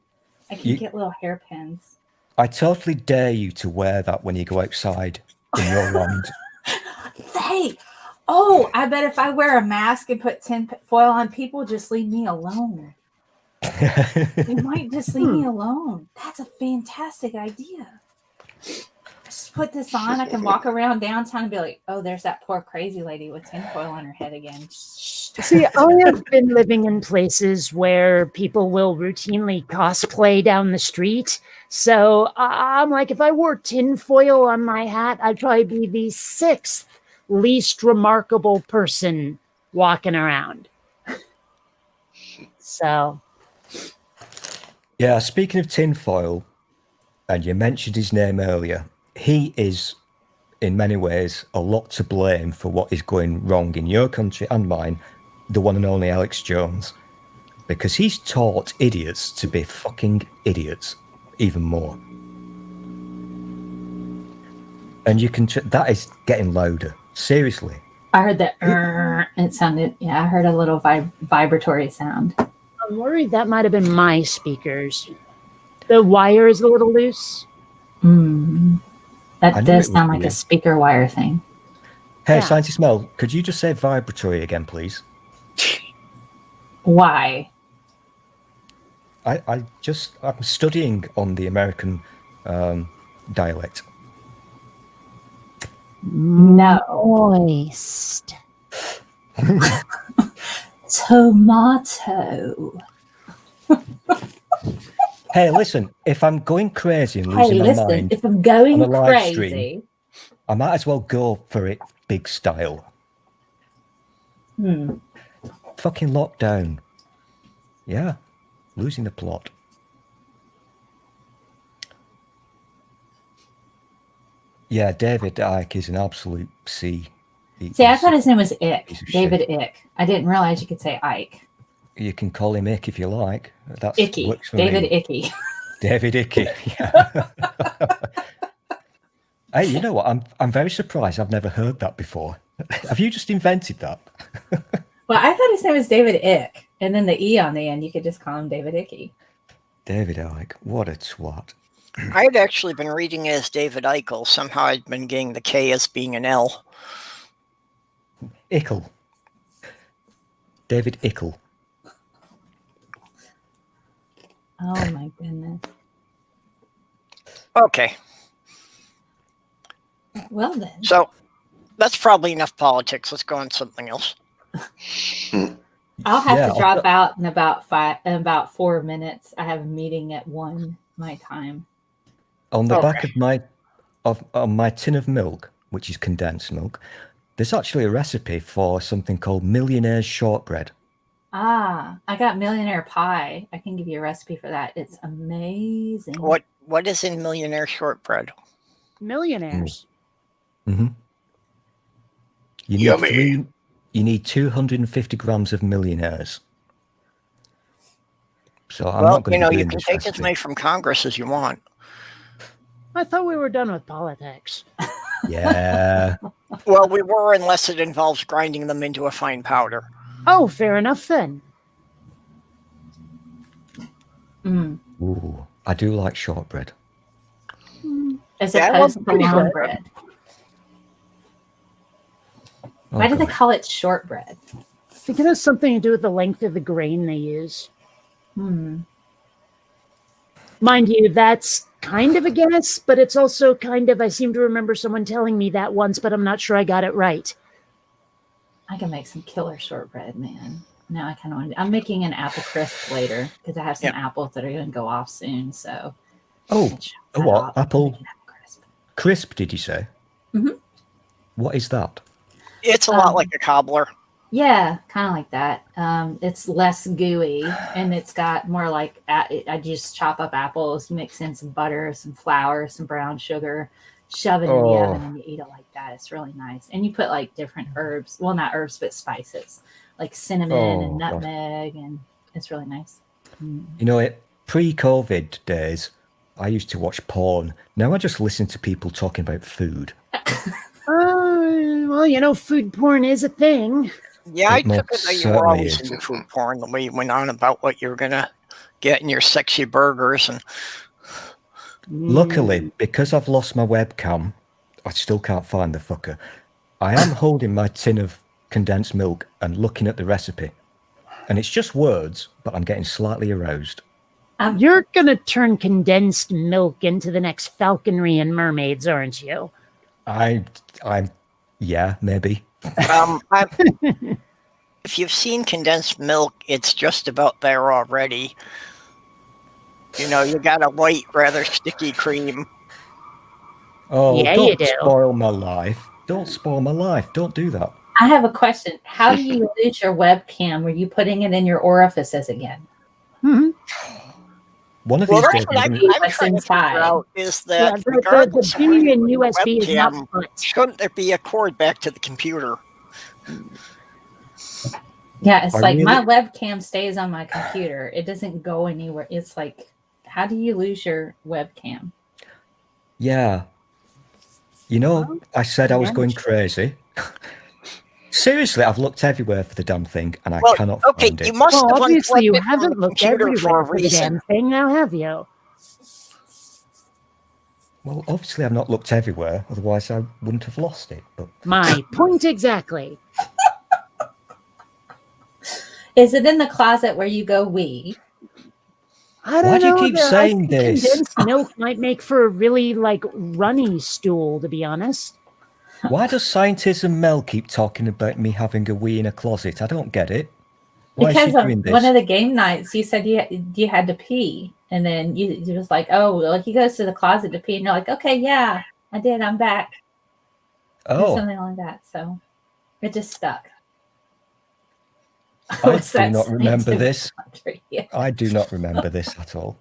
I can get little hairpins. I totally dare you to wear that when you go outside in your land. Hey, oh, I bet if I wear a mask and put tin foil on, people just leave me alone. They might just leave me alone. That's a fantastic idea. Just put this on. I can walk around downtown and be like, oh, there's that poor crazy lady with tinfoil on her head again. See, I have been living in places where people will routinely cosplay down the street. So I'm like, if I wore tinfoil on my hat, I'd probably be the 6th least remarkable person walking around. So... Yeah, speaking of tinfoil, and you mentioned his name earlier, he is in many ways, a lot to blame for what is going wrong in your country and mine, the one and only Alex Jones. Because he's taught idiots to be fucking idiots even more. And you can... that is getting louder. Seriously. I heard that. It sounded... Yeah, I heard a little vibratory sound. I'm worried that might have been my speakers. The wire is a little loose. That does sound like a speaker wire thing. Hey, Scientist Mel, could you just say vibratory again, please? Why? I'm studying on the American dialect. No. Moist. Tomato. Hey, listen, if I'm going crazy and losing my mind, if I'm going on a live crazy, stream, I might as well go for it big style. Fucking lockdown. Yeah, losing the plot. Yeah, David Icke is an absolute C. See, I thought his name was Ick. David Ick. I didn't realize you could say Ike. You can call him Ick if you like. That's Icky. David Icky. David Icky. Yeah. Hey, you know what? I'm very surprised. I've never heard that before. Have you just invented that? Well, I thought his name was David Ick, and then the E on the end, you could just call him David Icky. David Icke, what a twat. I had actually been reading it as David Eichel. Somehow I'd been getting the K as being an L. Ickle. David Ickle. Oh my goodness. Okay. Well then. So that's probably enough politics. Let's go on something else. I'll have to drop out in about 4 minutes. I have a meeting at 1 my time. On the back of my tin of milk, which is condensed milk, there's actually a recipe for something called Millionaires Shortbread. I got Millionaire Pie. I can give you a recipe for that. It's amazing. What is in Millionaire Shortbread? Millionaires. Mm-hmm. You need 250 grams of Millionaires. So I'm not going to you can take as many from Congress as you want. I thought we were done with politics. Yeah. Well, we were, unless it involves grinding them into a fine powder. Oh, fair enough then. Ooh, I do like shortbread. As opposed to long bread. Why do they call it shortbread? I think it has something to do with the length of the grain they use. Mind you, that's kind of a guess, but it's also kind of, I seem to remember someone telling me that once, but I'm not sure I got it right. I can make some killer shortbread, man. Now I kind of want to. I'm making an apple crisp later because I have some apples that are going to go off soon. So. What? Apple crisp, did you say? Mm-hmm. What is that? It's a lot like a cobbler. Yeah, kind of like that. It's less gooey, and it's got more like, I just chop up apples, mix in some butter, some flour, some brown sugar, shove it in the oven, and you eat it like that. It's really nice. And you put like different herbs, well, not herbs, but spices, like cinnamon and nutmeg, and it's really nice. You know, pre-COVID days, I used to watch porn. Now I just listen to people talking about food. Well, you know, food porn is a thing. Yeah, I took it that you were always into food porn, the way you went on about what you were going to get in your sexy burgers. And luckily, because I've lost my webcam, I still can't find the fucker. I am holding my tin of condensed milk and looking at the recipe. And it's just words, but I'm getting slightly aroused. You're going to turn condensed milk into the next falconry and mermaids, aren't you? Yeah, maybe. If you've seen condensed milk, it's just about there already. You know, you got a white, rather sticky cream. Oh, yeah, don't you do. Spoil my life. Don't spoil my life. Don't do that. I have a question. How do you lose your webcam? Were you putting it in your orifices again? Mm-hmm. One of Well, these that's days, what I'm What's trying to figure inside. out is Yeah, that the regardless of B where you in put the USB is not webcam, butt. shouldn't there be a cord back to the computer? Yeah, it's I like my really- webcam stays on my computer. It doesn't go anywhere. It's like, how do you lose your webcam? yeah. You know, I said I was going managed it. crazy. Seriously, I've looked everywhere for the damn thing, and I Well, cannot okay, find you it. must Well, have obviously you unplugged it from the haven't looked computer for everywhere a for the damn reason. thing, now have you? Well, obviously I've not looked everywhere, otherwise I wouldn't have lost it. But My point exactly. Is it in the closet where you go wee? I don't Why do you know. keep I saying think this? condensed milk might make for a really like runny stool, to be honest. Why does Scientism Mel keep talking about me having a wee in a closet? I don't get it. Why is she Because doing of one this? of the game nights, you said you had to pee, and then you was like, oh, well, he goes to the closet to pee, and you're like, okay, yeah, I did, I'm back. Or Oh, something like that. So it just stuck. I Was do that not remember scientific this. country? Yeah. I do not remember this at all.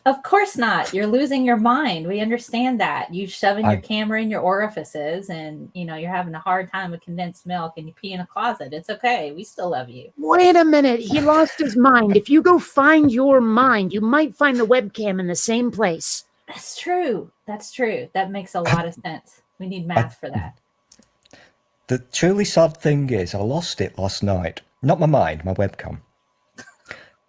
Of course not. You're losing your mind. We understand that. You shoving your I- camera in your orifices, and you're having a hard time with condensed milk, and you pee in a closet. It's okay. We still love you. Wait a minute. He lost his mind. If you go find your mind, you might find the webcam in the same place. That's true. That's true. That makes a lot of sense. We need math for that. The truly sad thing is I lost it last night. Not my mind, my webcam.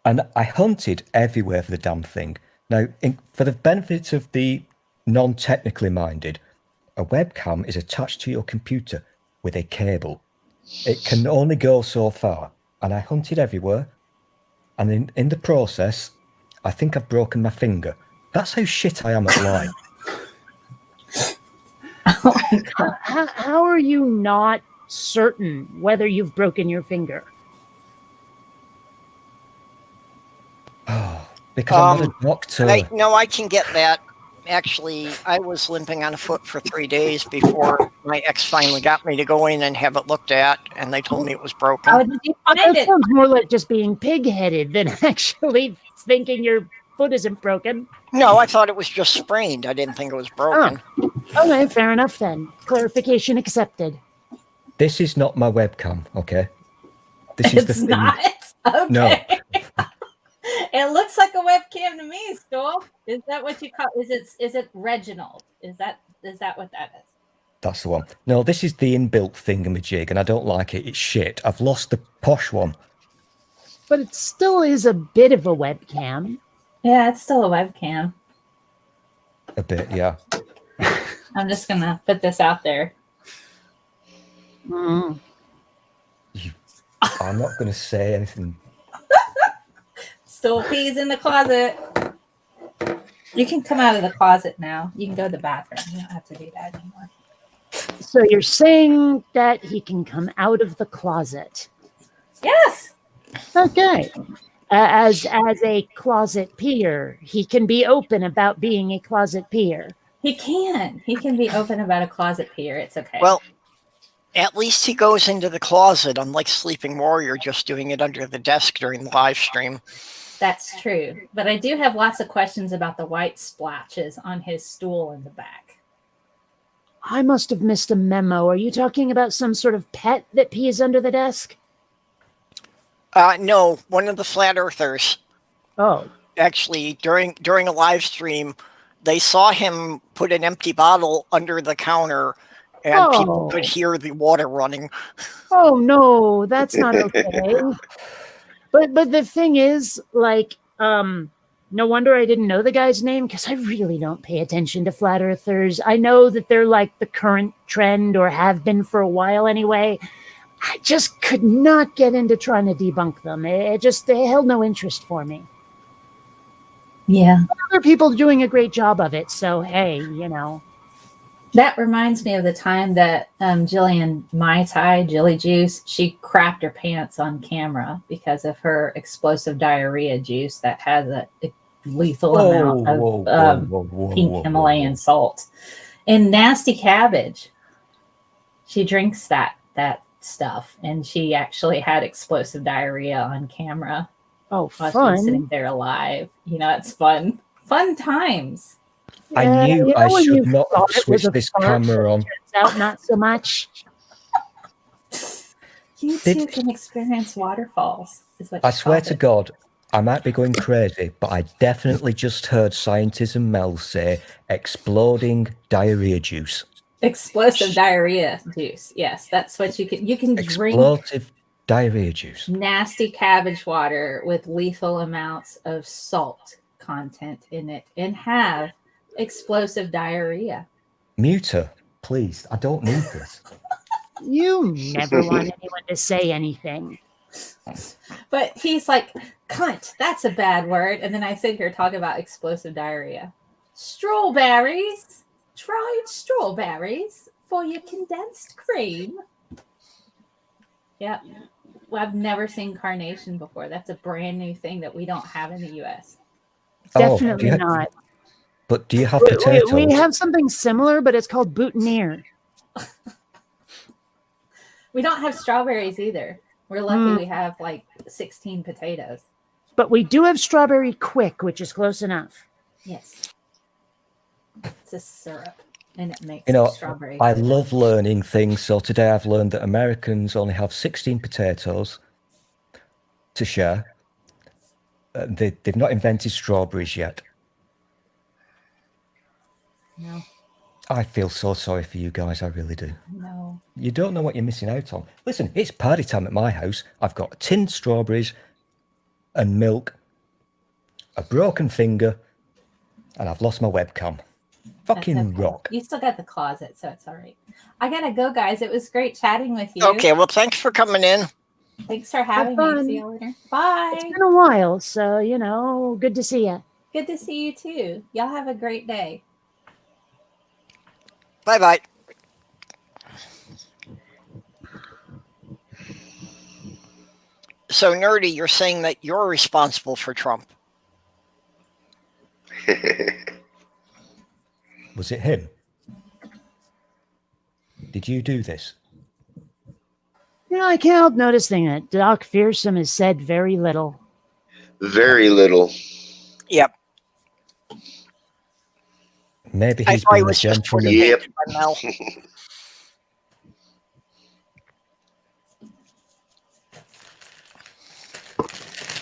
And I hunted everywhere for the damn thing. Now, for the benefit of the non-technically minded, a webcam is attached to your computer with a cable. It can only go so far. And I hunted everywhere. And in the process, I think I've broken my finger. That's how shit I am at life. How are you not certain whether you've broken your finger? Because I'm not a doctor. I can get that. Actually, I was limping on a foot for 3 days before my ex finally got me to go in and have it looked at, and they told me it was broken. Oh, did you find That it? sounds more like just being pig-headed than actually thinking your foot isn't broken. No, I thought it was just sprained. I didn't think it was broken. Okay, fair enough then. Clarification accepted. This is not my webcam, okay? This is the It's thing. not. Okay. No. It looks like a webcam to me, Stool. Is that what you call? Is it Reginald? Is that what that is? That's the one. No, this is the inbuilt thingamajig, and I don't like it. It's shit. I've lost the posh one. But it still is a bit of a webcam. Yeah, it's still a webcam. A bit, yeah. I'm just gonna put this out there. Mm. I'm not going to say anything. Still peas in the closet. You can come out of the closet now. You can go to the bathroom. You don't have to do that anymore. So you're saying that he can come out of the closet? Yes. Okay. As a closet peer, he can be open about being a closet peer. He can. He can be open about a closet peer. It's okay. Well, at least he goes into the closet, unlike Sleeping Warrior just doing it under the desk during the live stream. That's true. But I do have lots of questions about the white splotches on his stool in the back. I must have missed a memo. Are you talking about some sort of pet that pees under the desk? No, one of the flat earthers. Oh. Actually, during a live stream, they saw him put an empty bottle under the counter, and people could hear the water running. Oh no, that's not okay. But the thing is, like, no wonder I didn't know the guy's name, because I really don't pay attention to flat earthers. I know that they're like the current trend, or have been for a while anyway. I just could not get into trying to debunk them. They held no interest for me. Yeah. Other people doing a great job of it, so hey, That reminds me of the time that Jillian Mai Tai, Jilly Juice, she crapped her pants on camera because of her explosive diarrhea juice that has a lethal amount of pink Himalayan salt. And Nasty Cabbage, she drinks that stuff, and she actually had explosive diarrhea on camera. Oh, Us fun. sitting there alive. It's fun. Fun times. I knew I when should you not have thought it was switched a this fart, camera on. turns out not so much. You too can experience waterfalls, is what I she swear called to it. God, I might be going crazy, but I definitely just heard Scientist and Mel say exploding diarrhea juice. Explosive diarrhea juice. Yes, that's what you can drink Explosive diarrhea juice. nasty cabbage water with lethal amounts of salt content in it and have explosive diarrhea. Mute her, please. I don't need this. You never want anyone to say anything. But he's like, cunt, that's a bad word. And then I sit here talking about explosive diarrhea. Strawberries. Tried strawberries for your condensed cream. Yep. Well, I've never seen carnation before. That's a brand new thing that we don't have in the U.S. Definitely not. But do you have potatoes? We have something similar, but it's called boutonniere. We don't have strawberries either. We're lucky we have like 16 potatoes. But we do have strawberry quick, which is close enough. Yes. It's a syrup, and it makes strawberry. I love learning things. So today I've learned that Americans only have 16 potatoes to share. They've not invented strawberries yet. No. I feel so sorry for you guys. I really do. No. You don't know what you're missing out on. Listen, it's party time at my house. I've got tinned strawberries and milk, a broken finger, and I've lost my webcam. Fucking rock. You still got the closet, so it's all right. I gotta go, guys. It was great chatting with you. Okay, well, thanks for coming in. Thanks for having me. See you later. Bye. It's been a while, so, good to see you. Good to see you, too. Y'all have a great day. Bye-bye. So, Nerdy, you're saying that you're responsible for Trump. Was it him? Did you do this? I can't help noticing that Doc Fearsome has said very little. Very little. Yep. Maybe I he's thought he been a was just gentleman. Yep. by Mel.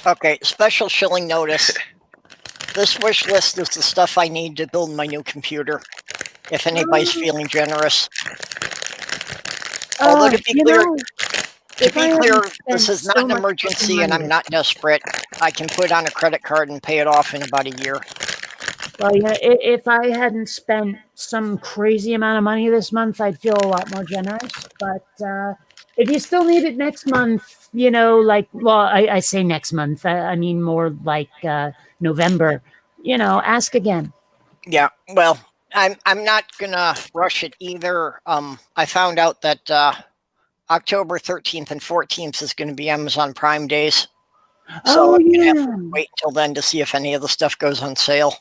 Okay, special shilling notice. This wish list is the stuff I need to build my new computer. If anybody's feeling generous. Although to be clear, this is not an emergency and I'm not desperate. I can put on a credit card and pay it off in about a year. Well, yeah, if I hadn't spent some crazy amount of money this month, I'd feel a lot more generous. But if you still need it next month, I say next month. I mean more like November. Ask again. Yeah, well, I'm not gonna rush it either. I found out that October 13th and 14th is going to be Amazon Prime days. So I'm gonna have to wait till then to see if any of the stuff goes on sale.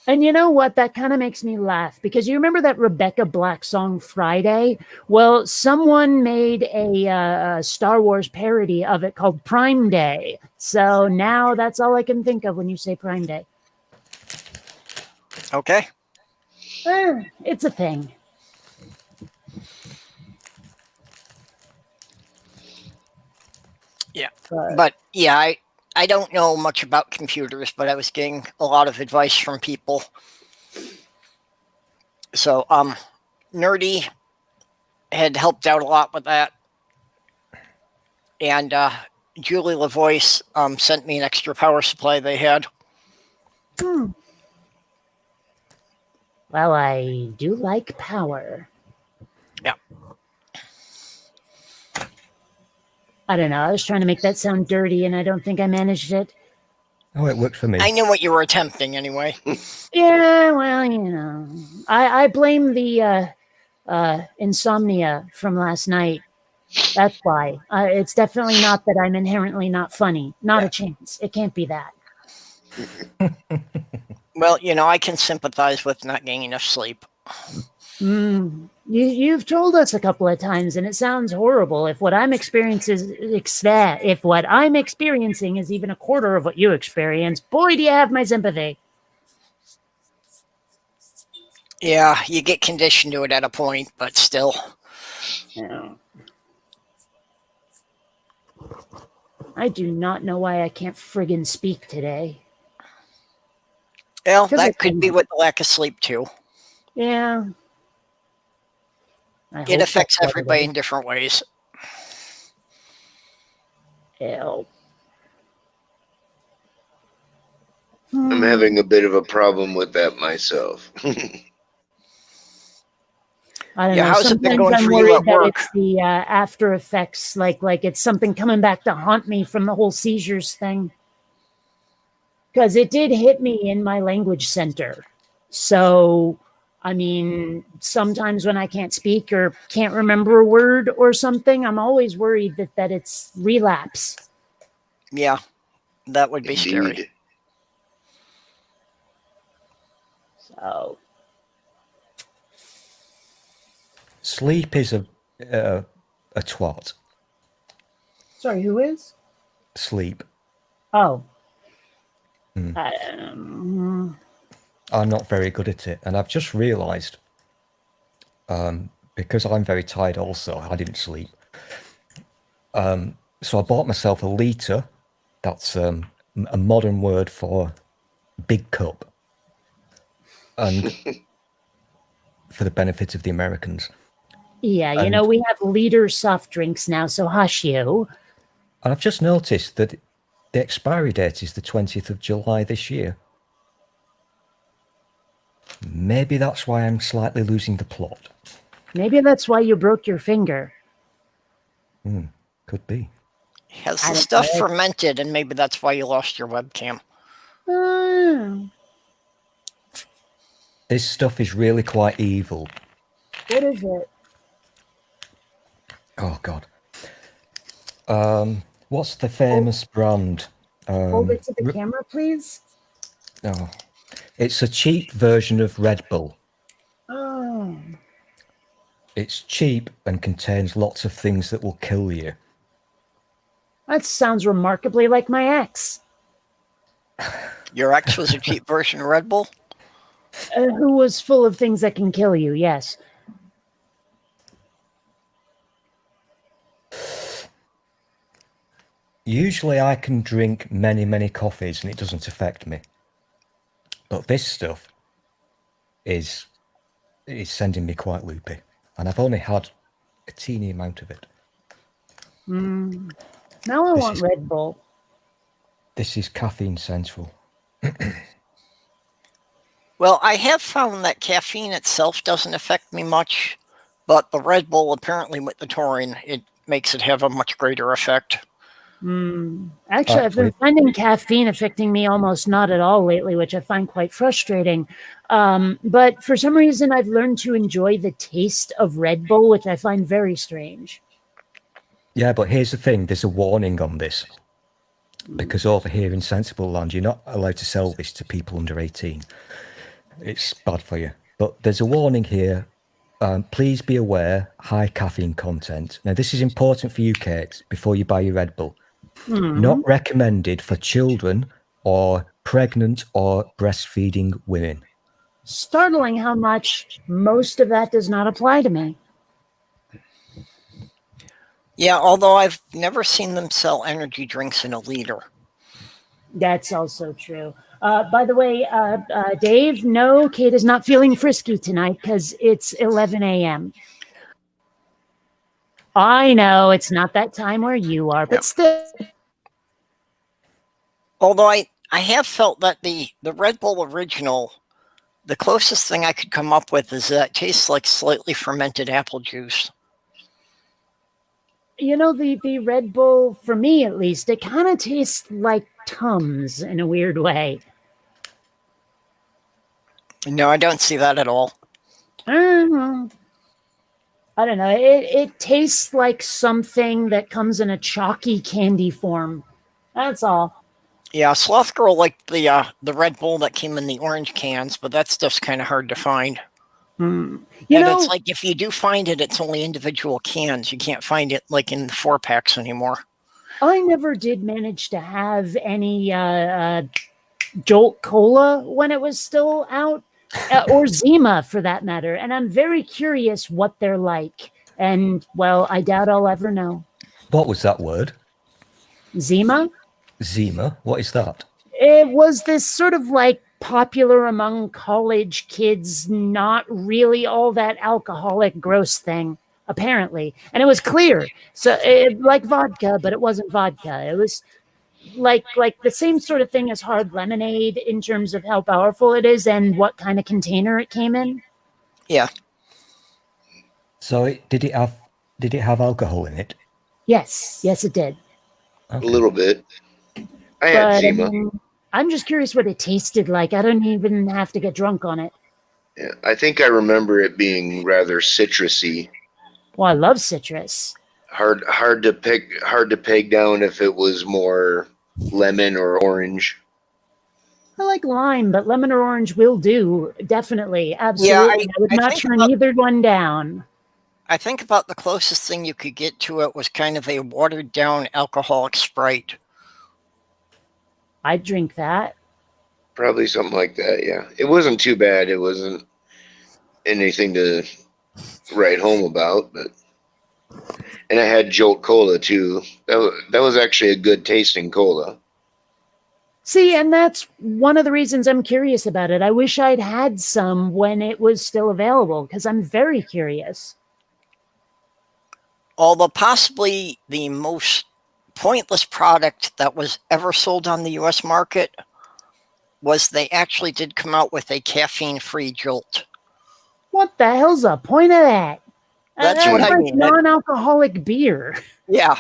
And you know what? That kind of makes me laugh because you remember that Rebecca Black song Friday? Well, someone made a Star Wars parody of it called Prime Day. So now that's all I can think of when you say Prime Day. Okay. It's a thing. Yeah. But yeah, I don't know much about computers, but I was getting a lot of advice from people. So, Nerdy had helped out a lot with that. And Julie LaVoice sent me an extra power supply they had. Well, I do like power. Yeah. I don't know. I was trying to make that sound dirty, and I don't think I managed it. Oh, it worked for me. I knew what you were attempting anyway. Yeah, well, I blame the insomnia from last night. That's why. It's definitely not that I'm inherently not funny. Not a chance. It can't be that. Well, I can sympathize with not getting enough sleep. You've told us a couple of times, and it sounds horrible. If what I'm experiencing is even a quarter of what you experience, boy, do you have my sympathy. Yeah, you get conditioned to it at a point, but still. Yeah. I do not know why I can't friggin' speak today. Well, that could be with the lack of sleep, too. Yeah. It affects everybody in different ways. Ew. I'm having a bit of a problem with that myself. I don't Yeah, know. how's it been Sometimes going I'm for you worried at that work? it's the after effects, like it's something coming back to haunt me from the whole seizures thing. Because it did hit me in my language center. So, I mean, sometimes when I can't speak or can't remember a word or something, I'm always worried that it's relapse. Yeah, that would be scary. Indeed. So, Sleep is a twat. sorry, who is? Sleep. Oh. I'm not very good at it, and I've just realised, because I'm very tired also, I didn't sleep. So I bought myself a litre. That's a modern word for big cup. And for the benefit of the Americans. Yeah, you know, we have liter soft drinks now, so hush you. And I've just noticed that the expiry date is the 20th of July this year. Maybe that's why I'm slightly losing the plot. Maybe that's why you broke your finger. Could be. Has the stuff fermented, and maybe that's why you lost your webcam. This stuff is really quite evil. What is it? Oh, God. What's the famous brand? Hold it to the camera, please. Oh, it's a cheap version of Red Bull. Oh. It's cheap and contains lots of things that will kill you. That sounds remarkably like my ex. Your ex was a cheap version of Red Bull? Who was full of things that can kill you, yes. Usually I can drink many, many coffees and it doesn't affect me. But this stuff is sending me quite loopy. And I've only had a teeny amount of it. Now I want Red Bull. This is caffeine central. Well, I have found that caffeine itself doesn't affect me much, but the Red Bull, apparently with the taurine, it makes it have a much greater effect. Actually, I've been finding caffeine affecting me almost not at all lately, which I find quite frustrating. But for some reason, I've learned to enjoy the taste of Red Bull, which I find very strange. Yeah, but here's the thing. There's a warning on this. Because over here in Sensible Land, you're not allowed to sell this to people under 18. It's bad for you. But there's a warning here. Please be aware, high caffeine content. Now, this is important for you, Kate, before you buy your Red Bull. Not recommended for children or pregnant or breastfeeding women. Startling how much most of that does not apply to me. Yeah, although I've never seen them sell energy drinks in a liter. That's also true. By the way, Dave, no, Kate is not feeling frisky tonight because it's 11 a.m. I know it's not that time where you are, but still. Although I have felt that the Red Bull original, the closest thing I could come up with is that it tastes like slightly fermented apple juice. You know, the Red Bull, for me at least, it kind of tastes like Tums in a weird way. No, I don't see that at all. I don't know. It tastes like something that comes in a chalky candy form. That's all. Yeah, Sloth Girl liked the Red Bull that came in the orange cans, but that stuff's kind of hard to find. You And know, it's like if you do find it, it's only individual cans. You can't find it like in 4-packs anymore. I never did manage to have any Jolt Cola when it was still out, or Zima for that matter. And I'm very curious what they're like. And, well, I doubt I'll ever know. What was that word? Zima? Zima? What is that? It was this sort of like popular among college kids, not really all that alcoholic gross thing, apparently. And it was clear. So, like vodka, but it wasn't vodka. It was like the same sort of thing as hard lemonade in terms of how powerful it is and what kind of container it came in. Yeah. So did it have alcohol in it? Yes, it did. Okay. A little bit. I had But Zima. I'm just curious what it tasted like. I don't even have to get drunk on it. Yeah, I think I remember it being rather citrusy. Well, I love citrus. Hard to peg down if it was more lemon or orange. I like lime, but lemon or orange will do. Definitely. Absolutely. Yeah, I would I not think turn about- either one down. I think about the closest thing you could get to it was kind of a watered down alcoholic Sprite. I'd drink that. Probably something like that, yeah. It wasn't too bad. It wasn't anything to write home about, but and I had Jolt Cola too. That was actually a good tasting cola. See, and that's one of the reasons I'm curious about it. I wish I'd had some when it was still available, because I'm very curious. Although possibly the most pointless product that was ever sold on the US market was they actually did come out with a caffeine-free Jolt. What the hell's the point of that? That's what I like mean. Non-alcoholic beer. Yeah.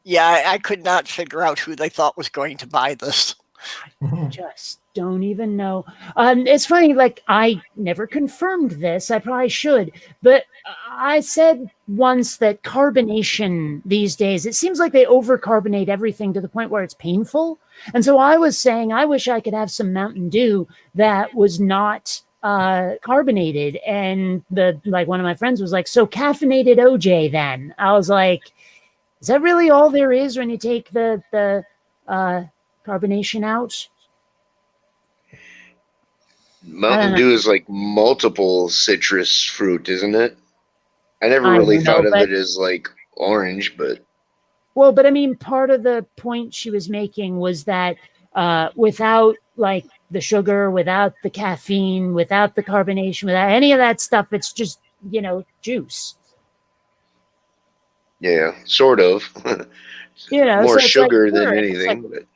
Yeah, I could not figure out who they thought was going to buy this. Just don't even know. It's funny, like, I never confirmed this. I probably should. But I said once that carbonation these days, it seems like they overcarbonate everything to the point where it's painful. And so I was saying, I wish I could have some Mountain Dew that was not carbonated. And one of my friends was like, so caffeinated OJ then. I was like, is that really all there is when you take the carbonation out? Mountain Dew is like multiple citrus fruit, isn't it? I never I really don't know, thought of but- it as like orange, but Well, but I mean, part of the point she was making was that without like the sugar, without the caffeine, without the carbonation, without any of that stuff, it's just, juice. yeah, sort of. so More it's sugar like, than sure, it's anything. like,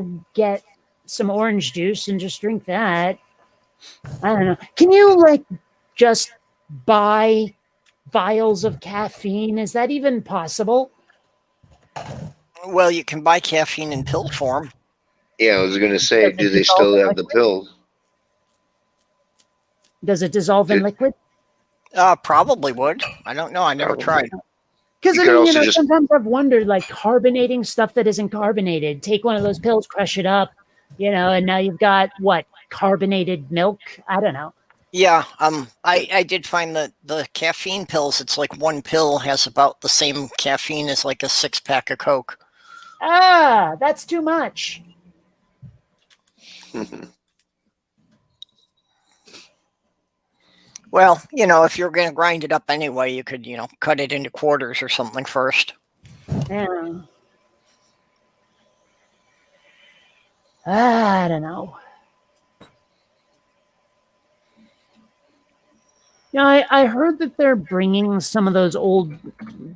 But get some orange juice and just drink that. I don't know. Can you like just buy vials of caffeine? Is that even possible? Well, you can buy caffeine in pill form. yeah, I was gonna say, Does it do they dissolve still in have the liquid? pills? Does it dissolve in liquid? Probably would. I don't know. I never tried. Because You I could mean, also just- sometimes I've wondered, like, carbonating stuff that isn't carbonated. Take one of those pills, crush it up, and now you've got what, carbonated milk? I don't know. Yeah, I did find that the caffeine pills, it's like one pill has about the same caffeine as like a 6-pack of Coke. Ah, that's too much. Well, if you're going to grind it up anyway, you could, cut it into quarters or something first. Yeah. I don't know. I heard that they're bringing some of those old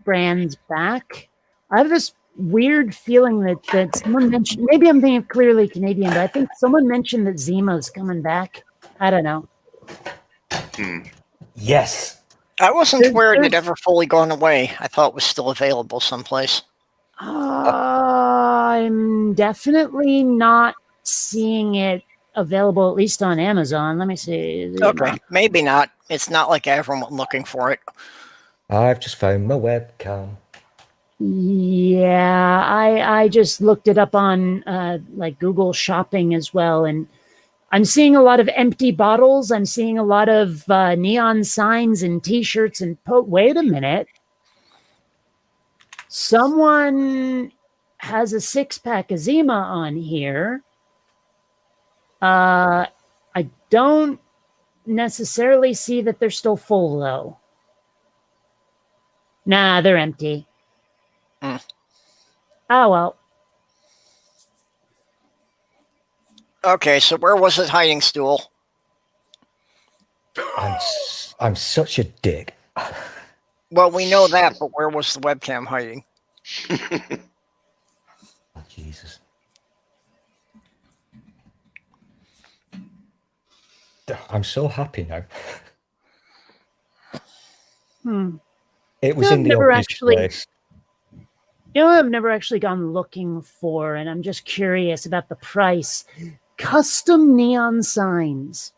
brands back. I have this weird feeling that someone mentioned, maybe I'm being clearly Canadian, but I think someone mentioned that Zima's coming back. I don't know. Yes. I wasn't There's- aware it had there's- ever fully gone away. I thought it was still available someplace. I'm definitely not seeing it available, at least on Amazon. Let me see. Okay, maybe not. It's not like I ever went looking for it. I've just found my webcam. Yeah, I just looked it up on like Google Shopping as well, and I'm seeing a lot of empty bottles. I'm seeing a lot of neon signs and T-shirts and wait a minute. Someone has a 6-pack of Zima on here. I don't necessarily see that they're still full, though. Nah, they're empty. Oh, well. Okay, so where was his hiding stool? I'm such a dick. Well, we know that, but where was the webcam hiding? Oh, Jesus. I'm so happy now. It was in the obvious place. You know, I've never actually gone looking for, and I'm just curious about the price. Custom neon signs.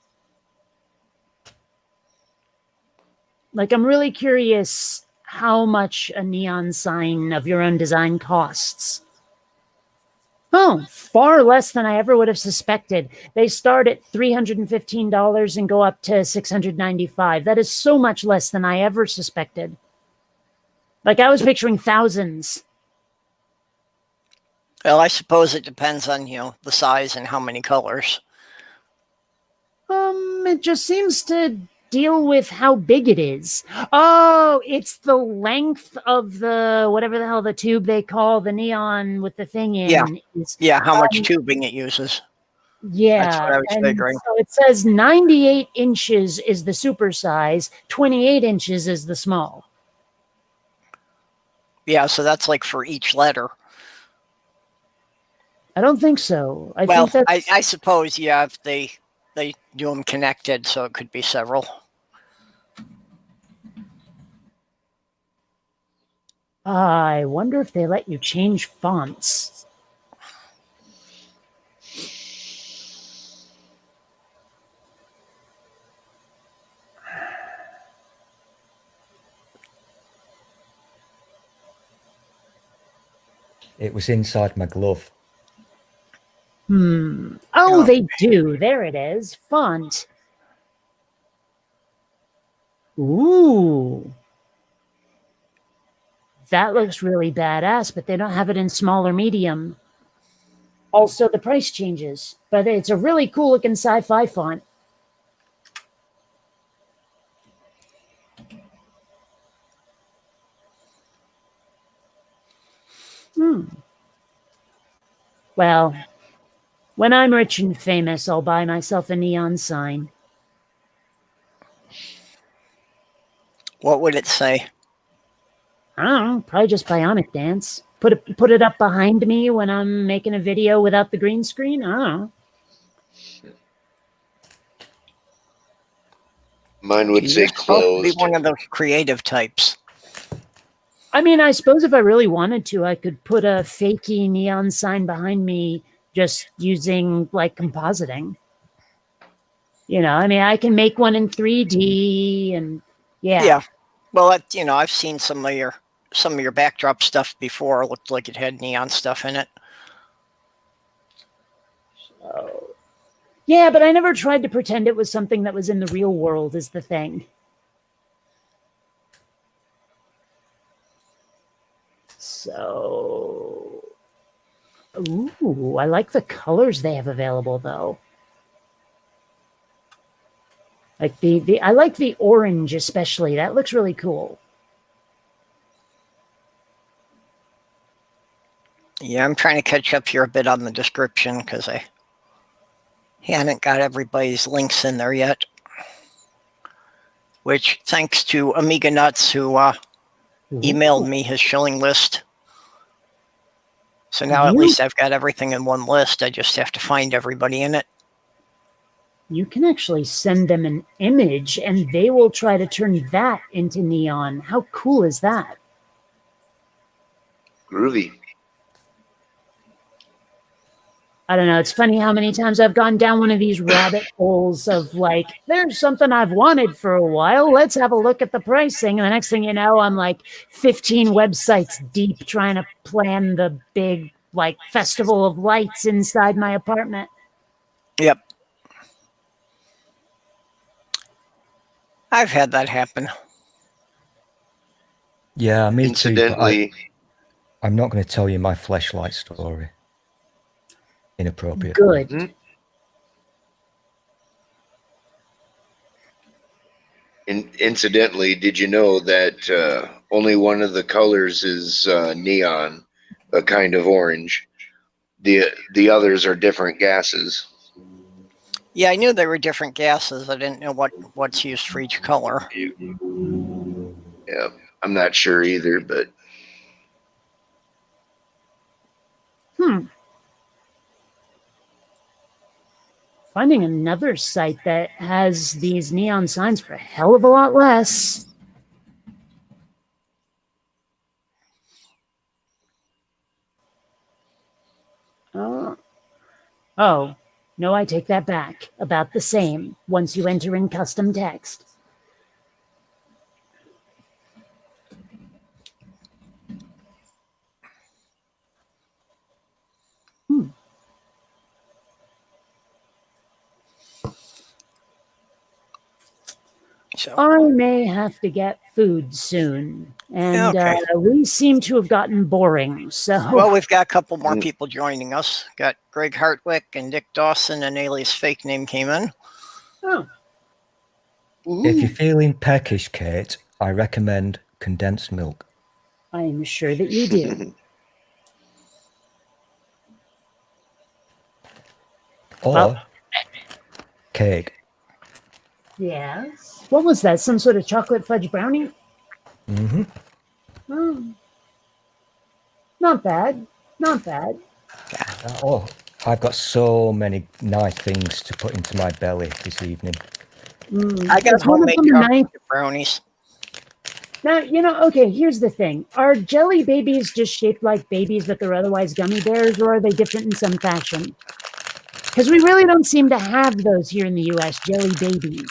Like, I'm really curious how much a neon sign of your own design costs. Oh, far less than I ever would have suspected. They start at $315 and go up to $695. That is so much less than I ever suspected. Like, I was picturing thousands. Well, I suppose it depends on, the size and how many colors. It just seems to deal with how big it is. Oh, it's the length of the, whatever the hell the tube they call the neon with the thing in. Yeah, how much tubing it uses. Yeah. That's what I was figuring. So it says 98 inches is the super size, 28 inches is the small. Yeah, so that's like for each letter. I don't think so. I suppose, yeah, if they do them connected, so it could be several. I wonder if they let you change fonts. It was inside my glove. Oh, they do. There it is. Font. Ooh. That looks really badass, but they don't have it in small or medium. Also, the price changes, but it's a really cool looking sci-fi font. Well, when I'm rich and famous, I'll buy myself a neon sign. What would it say? I don't know, probably just Bionic Dance. Put it up behind me when I'm making a video without the green screen. I don't know. Mine would say closed. Be one of those creative types. I mean, I suppose if I really wanted to, I could put a fakey neon sign behind me just using, like, compositing. I mean, I can make one in 3D and, yeah. Yeah. Well, I've seen some of your backdrop stuff before. It looked like it had neon stuff in it. So, yeah, but I never tried to pretend it was something that was in the real world is the thing. So, ooh, I like the colors they have available, though. Like I like the orange especially. That looks really cool. Yeah, I'm trying to catch up here a bit on the description because I hadn't got everybody's links in there yet. Which, thanks to Amiga Nuts, who emailed me his shilling list. So now at least I've got everything in one list. I just have to find everybody in it. You can actually send them an image and they will try to turn that into neon. How cool is that? Groovy. I don't know. It's funny how many times I've gone down one of these rabbit holes of like, there's something I've wanted for a while. Let's have a look at the pricing. And the next thing you know, I'm like 15 websites deep trying to plan the big like festival of lights inside my apartment. Yep. I've had that happen. Yeah, me Incidentally, too. I'm not going to tell you my fleshlight story. Inappropriate. Good. Hmm? Incidentally, did you know that only one of the colors is neon, a kind of orange? The others are different gases. Yeah, I knew there were different gases. I didn't know what's used for each color. Yeah, I'm not sure either, but Finding another site that has these neon signs for a hell of a lot less. Oh, no, I take that back. About the same once you enter in custom text. So, I may have to get food soon, and okay. we seem to have gotten boring, so... Well, we've got a couple more people joining us. Got Greg Hartwick and Dick Dawson, and Alias Fake Name came in. Oh. If you're feeling peckish, Kate, I recommend condensed milk. I'm sure that you do. Or cake. Yes. What was that? Some sort of chocolate fudge brownie? Mm-hmm. Oh. Not bad. Not bad. Oh, I've got so many nice things to put into my belly this evening. I got That's one of homemade them chocolate brownies. Now, okay, here's the thing. Are jelly babies just shaped like babies, but they're otherwise gummy bears, or are they different in some fashion? Because we really don't seem to have those here in the U.S., jelly babies.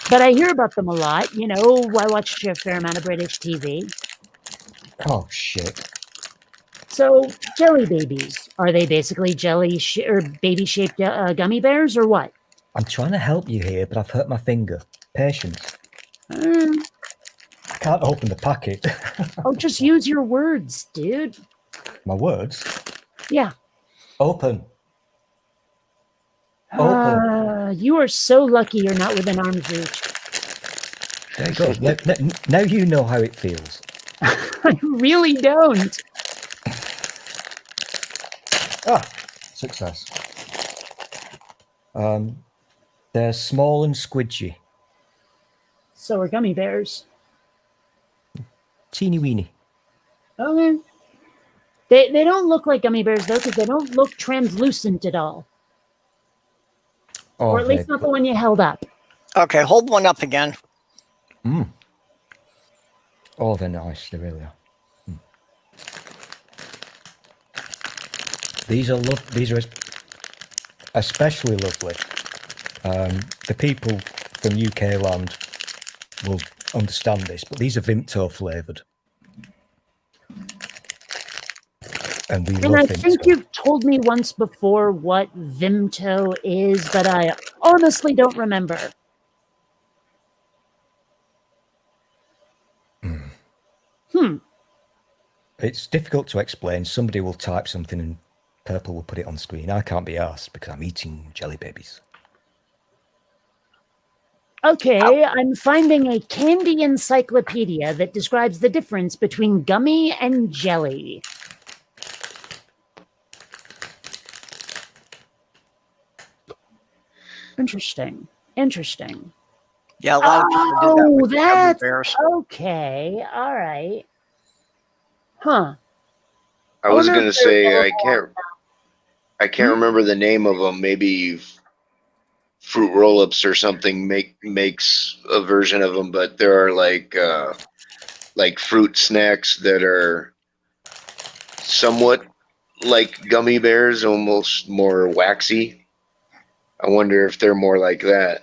But I hear about them a lot. I watch a fair amount of British TV. Oh, shit. So, jelly babies, are they basically or baby-shaped gummy bears, or what? I'm trying to help you here, but I've hurt my finger. Patience. I can't open the packet. Oh, just use your words, dude. My words? Yeah. Open. You are so lucky you're not within arm's reach. There you go. Now you know how it feels. I really don't. Success. They're small and squidgy. So are gummy bears. Teeny weeny. Okay. They don't look like gummy bears, though, because they don't look translucent at all. Or at least not the one you held up. Okay, hold one up again. Oh, they're nice. They really are. These are especially lovely. The people from UK land will understand this, but these are Vimto flavoured. And I think you've told me once before what Vimto is, but I honestly don't remember. It's difficult to explain. Somebody will type something and Purple will put it on screen. I can't be asked because I'm eating jelly babies. Okay, I'm finding a candy encyclopedia that describes the difference between gummy and jelly. Interesting. Yeah, a lot of people do that with gummy that's bears. okay. All right. Huh. I was gonna say I can't remember the name of them. Maybe Fruit Roll-Ups or something makes a version of them, but there are like fruit snacks that are somewhat like gummy bears, almost more waxy. I wonder if they're more like that.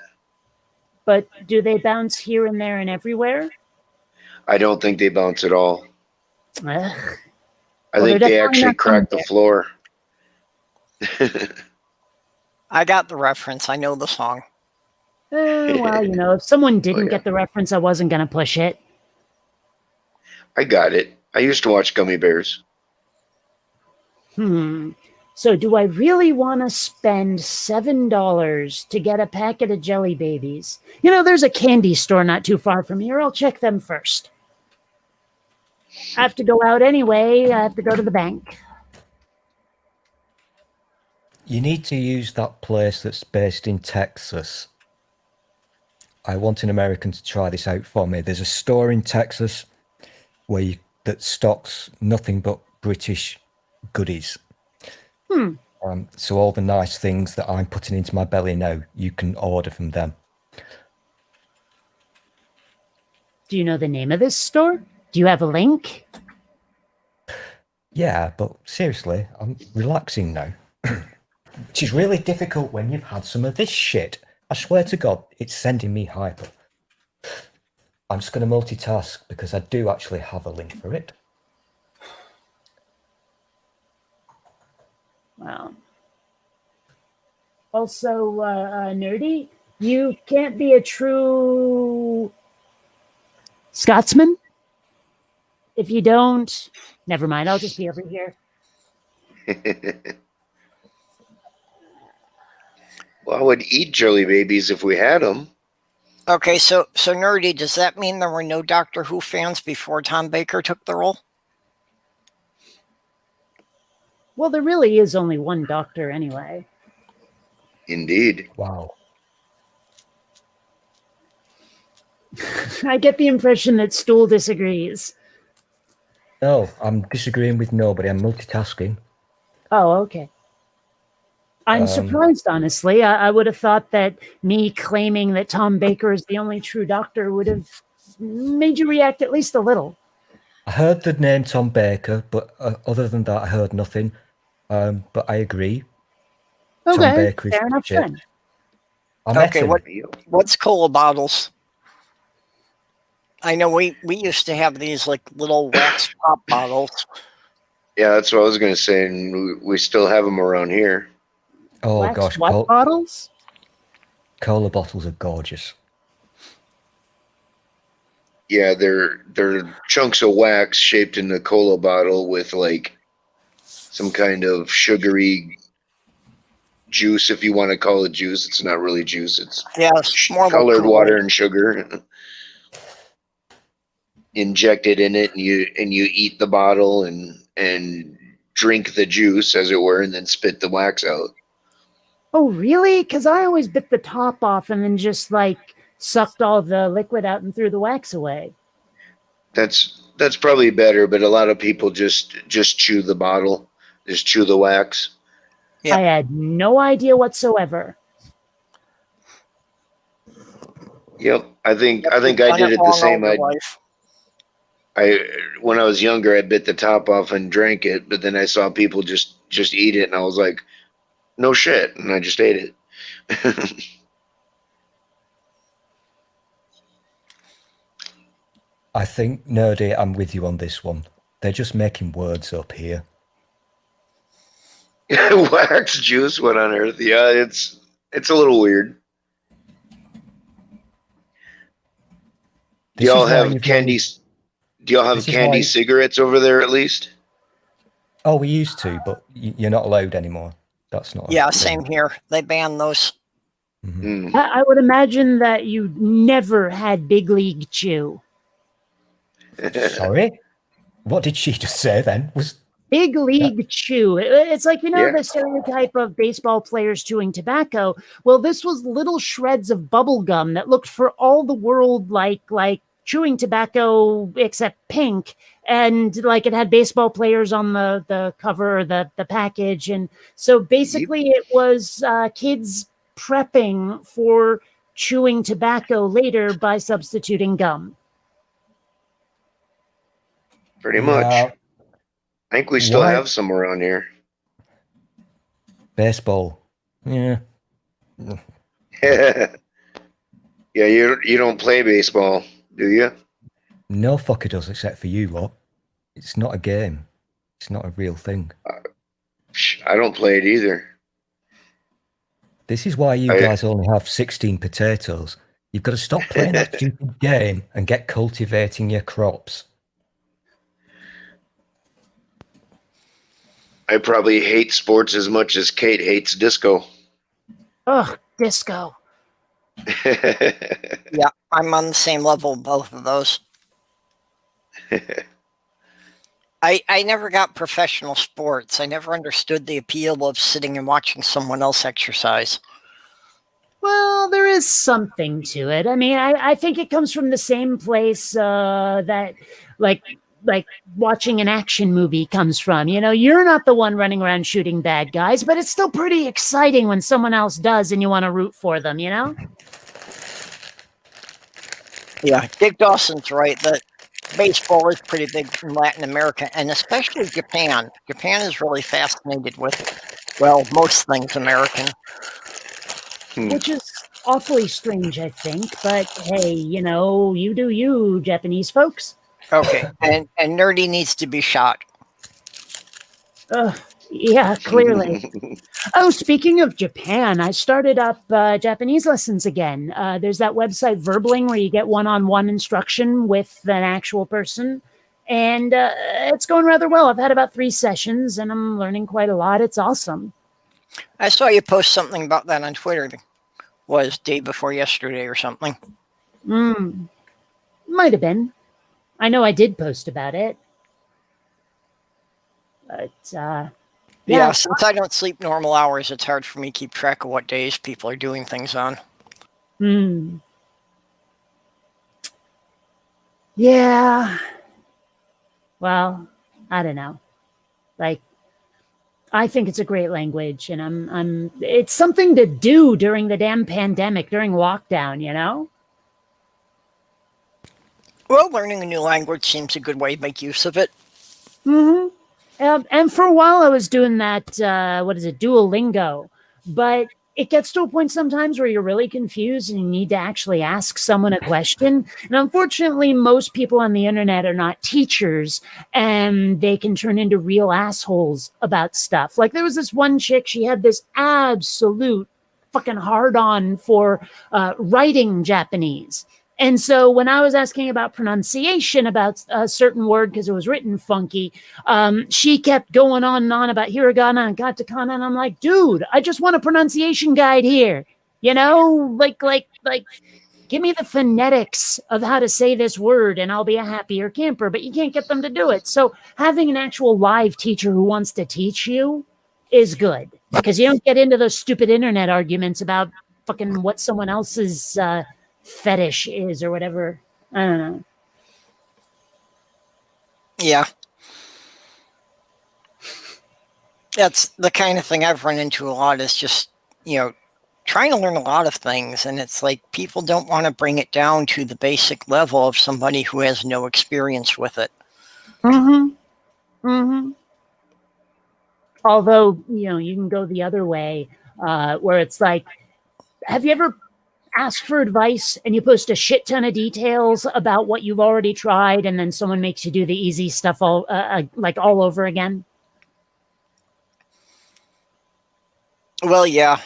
But do they bounce here and there and everywhere? I don't think they bounce at all. Ugh. I think they actually crack the floor. I got the reference. I know the song. Well, if someone didn't yeah. get the reference, I wasn't going to push it. I got it. I used to watch Gummy Bears. So do I really want to spend $7 to get a packet of Jelly Babies? There's a candy store not too far from here. I'll check them first. I have to go out anyway. I have to go to the bank. You need to use that place that's based in Texas. I want an American to try this out for me. There's a store in Texas that stocks nothing but British goodies. So all the nice things that I'm putting into my belly now, you can order from them. Do you know the name of this store? Do you have a link? Yeah, but seriously, I'm relaxing now. Which is really difficult when you've had some of this shit. I swear to God, it's sending me hyper. I'm just going to multitask because I do actually have a link for it. Wow. Also, Nerdy, you can't be a true Scotsman if you don't. Never mind, I'll just be over here. Well, I would eat Jelly Babies if we had them. Okay, so Nerdy, does that mean there were no Doctor Who fans before Tom Baker took the role? Well, there really is only one Doctor anyway. Indeed. Wow. I get the impression that Stool disagrees. No, I'm disagreeing with nobody. I'm multitasking. Oh, okay. I'm surprised, honestly. I would have thought that me claiming that Tom Baker is the only true Doctor would have made you react at least a little. I heard the name Tom Baker, but other than that, I heard nothing. But I agree. Okay, Tom Baker is fair enough legit. then. I met Okay, him. what's cola bottles? I know we used to have these like little wax pop bottles. Yeah, that's what I was going to say, and we still have them around here. Oh Wax gosh, what bottles? cola bottles are gorgeous. Yeah, they're chunks of wax shaped in a cola bottle with like some kind of sugary juice, if you want to call it juice. It's not really juice. It's more colored like water and sugar injected in it, and you eat the bottle and drink the juice, as it were, and then spit the wax out. Oh, really? Because I always bit the top off and then just like sucked all the liquid out and threw the wax away. That's probably better, but a lot of people just chew the bottle, just chew the wax. Yep. I had no idea whatsoever. Yep, I think I did it the same. When I was younger, I bit the top off and drank it, but then I saw people just eat it, and I was like, no shit, and I just ate it. I think, Nerdy, I'm with you on this one. They're just making words up here. Wax juice, what on earth? Yeah, it's a little weird. Do y'all have candy? Do y'all have candy cigarettes over there at least? Oh, we used to, but you're not allowed anymore. That's not. Yeah, same here. They banned those. Mm-hmm. I would imagine that you never had Big League Chew. Sorry? What did she just say then? Big League Chew. It's like, the stereotype of baseball players chewing tobacco. Well, this was little shreds of bubble gum that looked for all the world like chewing tobacco except pink, and like it had baseball players on the cover or the package. And so basically it was kids prepping for chewing tobacco later by substituting gum. Pretty much. I think we still have some around here. Baseball. Yeah. Yeah, you don't play baseball, do you? No fucker does, except for you lot. It's not a game. It's not a real thing. I don't play it either. This is why you I- guys only have 16 potatoes. You've got to stop playing that stupid game and get cultivating your crops. I probably hate sports as much as Kate hates disco. Ugh, disco. Yeah, I'm on the same level, both of those. I never got professional sports. I never understood the appeal of sitting and watching someone else exercise. Well, there is something to it. I mean, I think it comes from the same place that, like watching an action movie comes from. You know, you're not the one running around shooting bad guys, but it's still pretty exciting when someone else does and you want to root for them, you know? Yeah, Dick Dawson's right that baseball is pretty big in Latin America, and especially Japan. Japan is really fascinated with, well, most things American. Which is awfully strange, I think. But hey, you know, you do you, Japanese folks. Okay, and Nerdy needs to be shot. Yeah, clearly. Oh, speaking of Japan, I started up Japanese lessons again. There's that website Verbling where you get one-on-one instruction with an actual person. And it's going rather well. I've had about 3 sessions and I'm learning quite a lot. It's awesome. I saw you post something about that on Twitter. Was day before yesterday or something. Might have been. I know I did post about it. But, yeah, since I don't sleep normal hours, it's hard for me to keep track of what days people are doing things on. Yeah. Well, I don't know. Like, I think it's a great language, and it's something to do during the damn pandemic, during lockdown, you know? Well, learning a new language seems a good way to make use of it. And for a while I was doing that, Duolingo, but it gets to a point sometimes where you're really confused and you need to actually ask someone a question. And unfortunately, most people on the internet are not teachers and they can turn into real assholes about stuff. Like there was this one chick, she had this absolute fucking hard-on for writing Japanese. And so when I was asking about pronunciation about a certain word because it was written funky, she kept going on and on about hiragana and katakana, and I'm like, dude, I just want a pronunciation guide here. You know, like, give me the phonetics of how to say this word, and I'll be a happier camper. But you can't get them to do it. So having an actual live teacher who wants to teach you is good because you don't get into those stupid internet arguments about fucking what someone else's fetish is or whatever. I don't know. Yeah. That's the kind of thing I've run into a lot is just, you know, trying to learn a lot of things. And it's like people don't want to bring it down to the basic level of somebody who has no experience with it. Although, you know, you can go the other way where it's like, have you ever ask for advice and you post a shit ton of details about what you've already tried and then someone makes you do the easy stuff all over again? Well, yeah.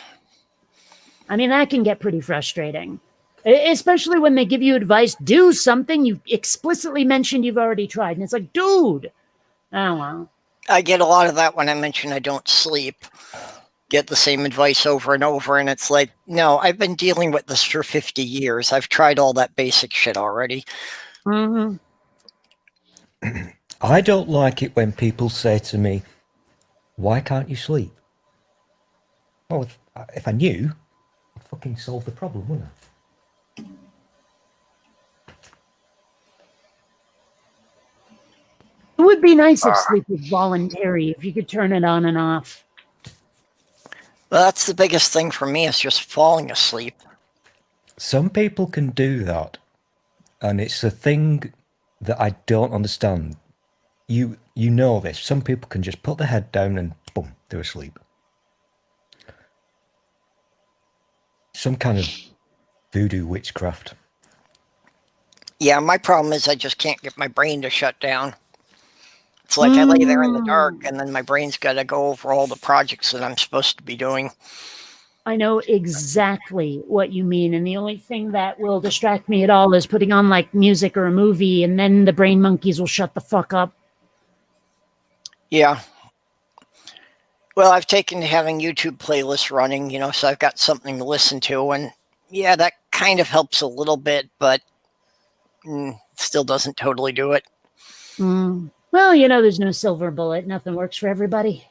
I mean, that can get pretty frustrating, especially when they give you advice, do something you explicitly mentioned you've already tried. And it's like, dude, oh, well. I get a lot of that when I mention I don't sleep. Get the same advice over and over, and it's like, no, I've been dealing with this for 50 years. I've tried all that basic shit already. I don't like it when people say to me, why can't you sleep? Well, if I knew, I'd fucking solve the problem, wouldn't I? It would be nice if sleep was voluntary, if you could turn it on and off. Well, that's the biggest thing for me is just falling asleep. Some people can do that, and it's a thing that I don't understand. You know this. Some people can just put their head down and boom, they're asleep. Some kind of voodoo witchcraft. Yeah, my problem is I just can't get my brain to shut down. It's like I lay there in the dark and then my brain's got to go over all the projects that I'm supposed to be doing. I know exactly what you mean, and the only thing that will distract me at all is putting on like music or a movie, and then the brain monkeys will shut the fuck up. Yeah. Well, I've taken to having YouTube playlists running, so I've got something to listen to, and yeah, that kind of helps a little bit, but still doesn't totally do it. Well, there's no silver bullet. Nothing works for everybody.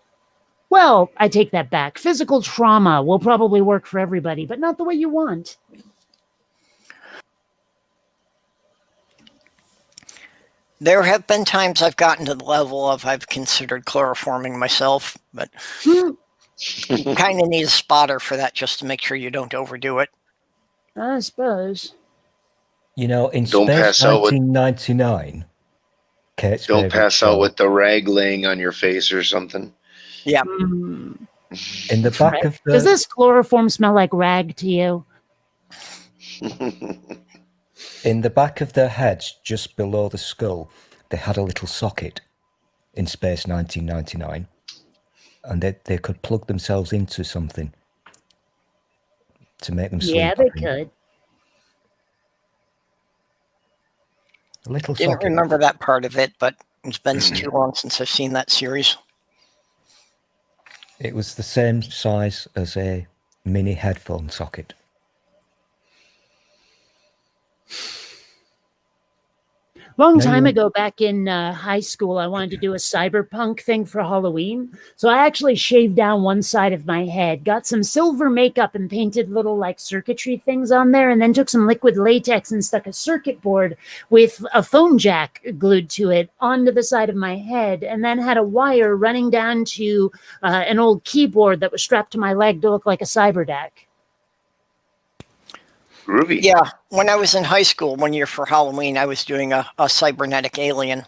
Well, I take that back. Physical trauma will probably work for everybody, but not the way you want. There have been times I've gotten to the level of I've considered chloroforming myself, but you kind of need a spotter for that just to make sure you don't overdo it. I suppose. In Don't Space pass out with- 1999, Kate's Don't favourite pass out show, with the rag laying on your face or something. Yeah. in the back of Does the this chloroform smell like rag to you? in the back of their heads, just below the skull, they had a little socket in Space 1999, and they could plug themselves into something to make them sleep. Yeah, they could. A little Didn't socket. remember that part of it, but it's been too long since I've seen that series. It was the same size as a mini headphone socket. Long time ago, back in high school, I wanted to do a cyberpunk thing for Halloween. So I actually shaved down one side of my head, got some silver makeup and painted little like circuitry things on there, and then took some liquid latex and stuck a circuit board with a phone jack glued to it onto the side of my head, and then had a wire running down to an old keyboard that was strapped to my leg to look like a cyberdeck. Ruby. Yeah, when I was in high school one year for Halloween, I was doing a cybernetic alien.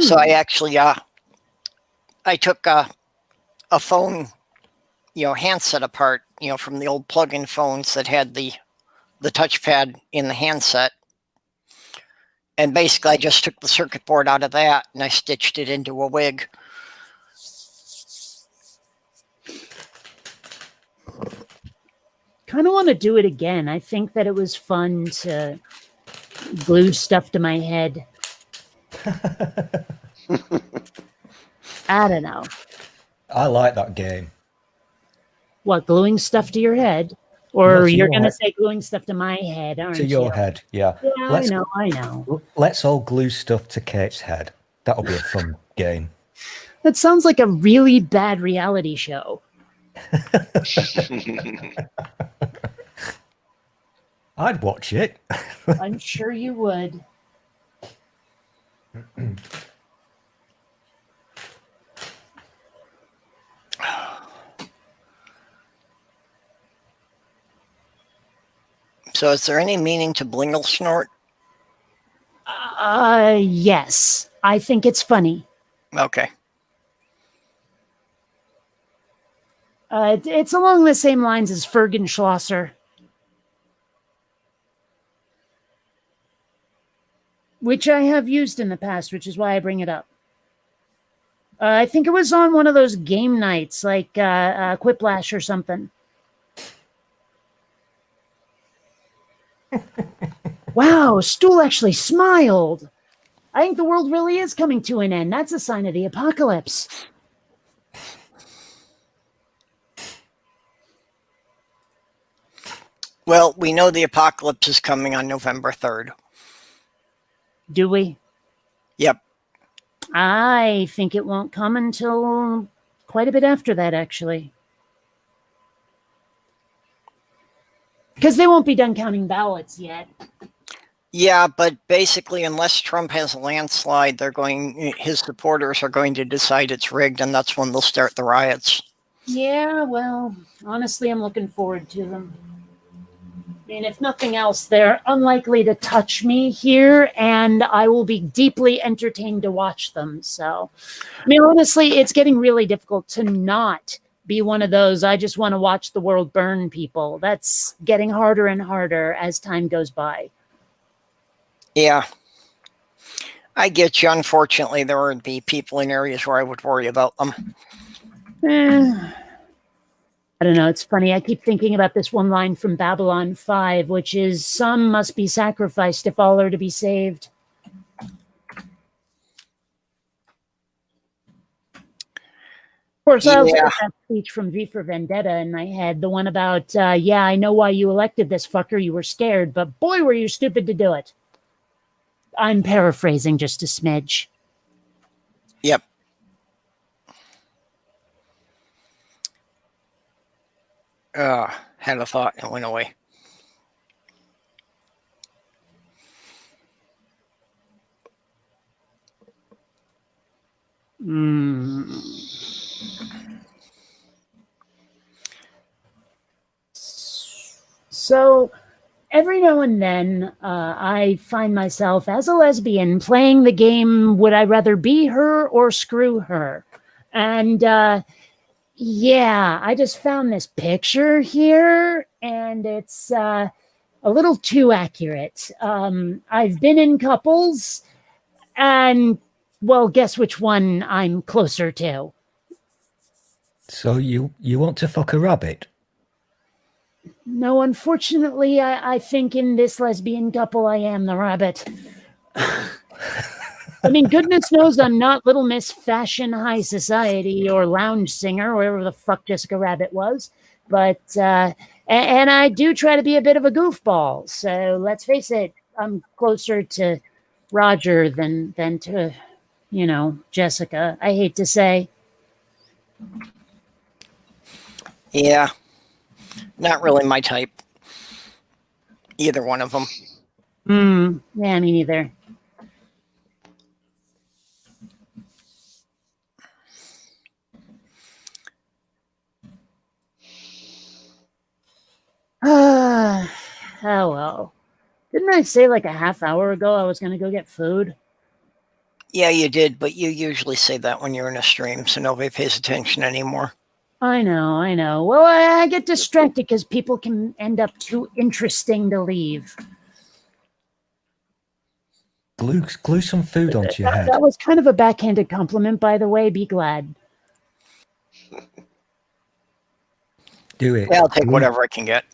So I actually, I took a phone, handset apart, from the old plug-in phones that had the touchpad in the handset. And basically I just took the circuit board out of that and I stitched it into a wig. Kind of want to do it again. I think that it was fun to glue stuff to my head. I don't know. I like that game. What, gluing stuff to your head? Or you're going to say gluing stuff to my head, aren't you? To your head, yeah. Yeah, I know. Let's all glue stuff to Kate's head. That'll be a fun game. That sounds like a really bad reality show. I'd watch it. I'm sure you would. So is there any meaning to Blingle Snort? Yes. I think it's funny. Okay. It's along the same lines as Fergen Schlosser. Which I have used in the past, which is why I bring it up. I think it was on one of those game nights, like Quiplash or something. Wow, Stool actually smiled. I think the world really is coming to an end. That's a sign of the apocalypse. Well, we know the apocalypse is coming on November 3rd. Do we? Yep. I think it won't come until quite a bit after that, actually. Because they won't be done counting ballots yet. Yeah, but basically, unless Trump has a landslide, his supporters are going to decide it's rigged, and that's when they'll start the riots. Yeah, well, honestly, I'm looking forward to them. I mean, if nothing else, they're unlikely to touch me here, and I will be deeply entertained to watch them. So, I mean, honestly, it's getting really difficult to not be one of those, I just want to watch the world burn people. That's getting harder and harder as time goes by. Yeah. I get you. Unfortunately, there would be people in areas where I would worry about them. I don't know. It's funny. I keep thinking about this one line from Babylon 5, which is, some must be sacrificed if all are to be saved. Of course, I also Yeah. got that speech from V for Vendetta in my head, the one about, yeah, I know why you elected this fucker. You were scared, but boy, were you stupid to do it. I'm paraphrasing just a smidge. Yep. Had a thought and it went away. So every now and then, I find myself as a lesbian playing the game, would I rather be her or screw her? And yeah, I just found this picture here, and it's a little too accurate. I've been in couples, and, well, guess which one I'm closer to? So you want to fuck a rabbit? No, unfortunately, I think in this lesbian couple, I am the rabbit. I mean, goodness knows I'm not Little Miss Fashion High Society or Lounge Singer, or wherever the fuck Jessica Rabbit was. But, and I do try to be a bit of a goofball. So let's face it, I'm closer to Roger than to, you know, Jessica, I hate to say. Yeah. Not really my type. Either one of them. Yeah, me neither. Oh, well. Didn't I say like a half hour ago I was going to go get food? Yeah, you did, but you usually say that when you're in a stream, so nobody pays attention anymore. I know. Well, I get distracted because people can end up too interesting to leave. Glue some food onto your head. That was kind of a backhanded compliment, by the way. Be glad. Do it. Yeah, I'll take whatever I can get.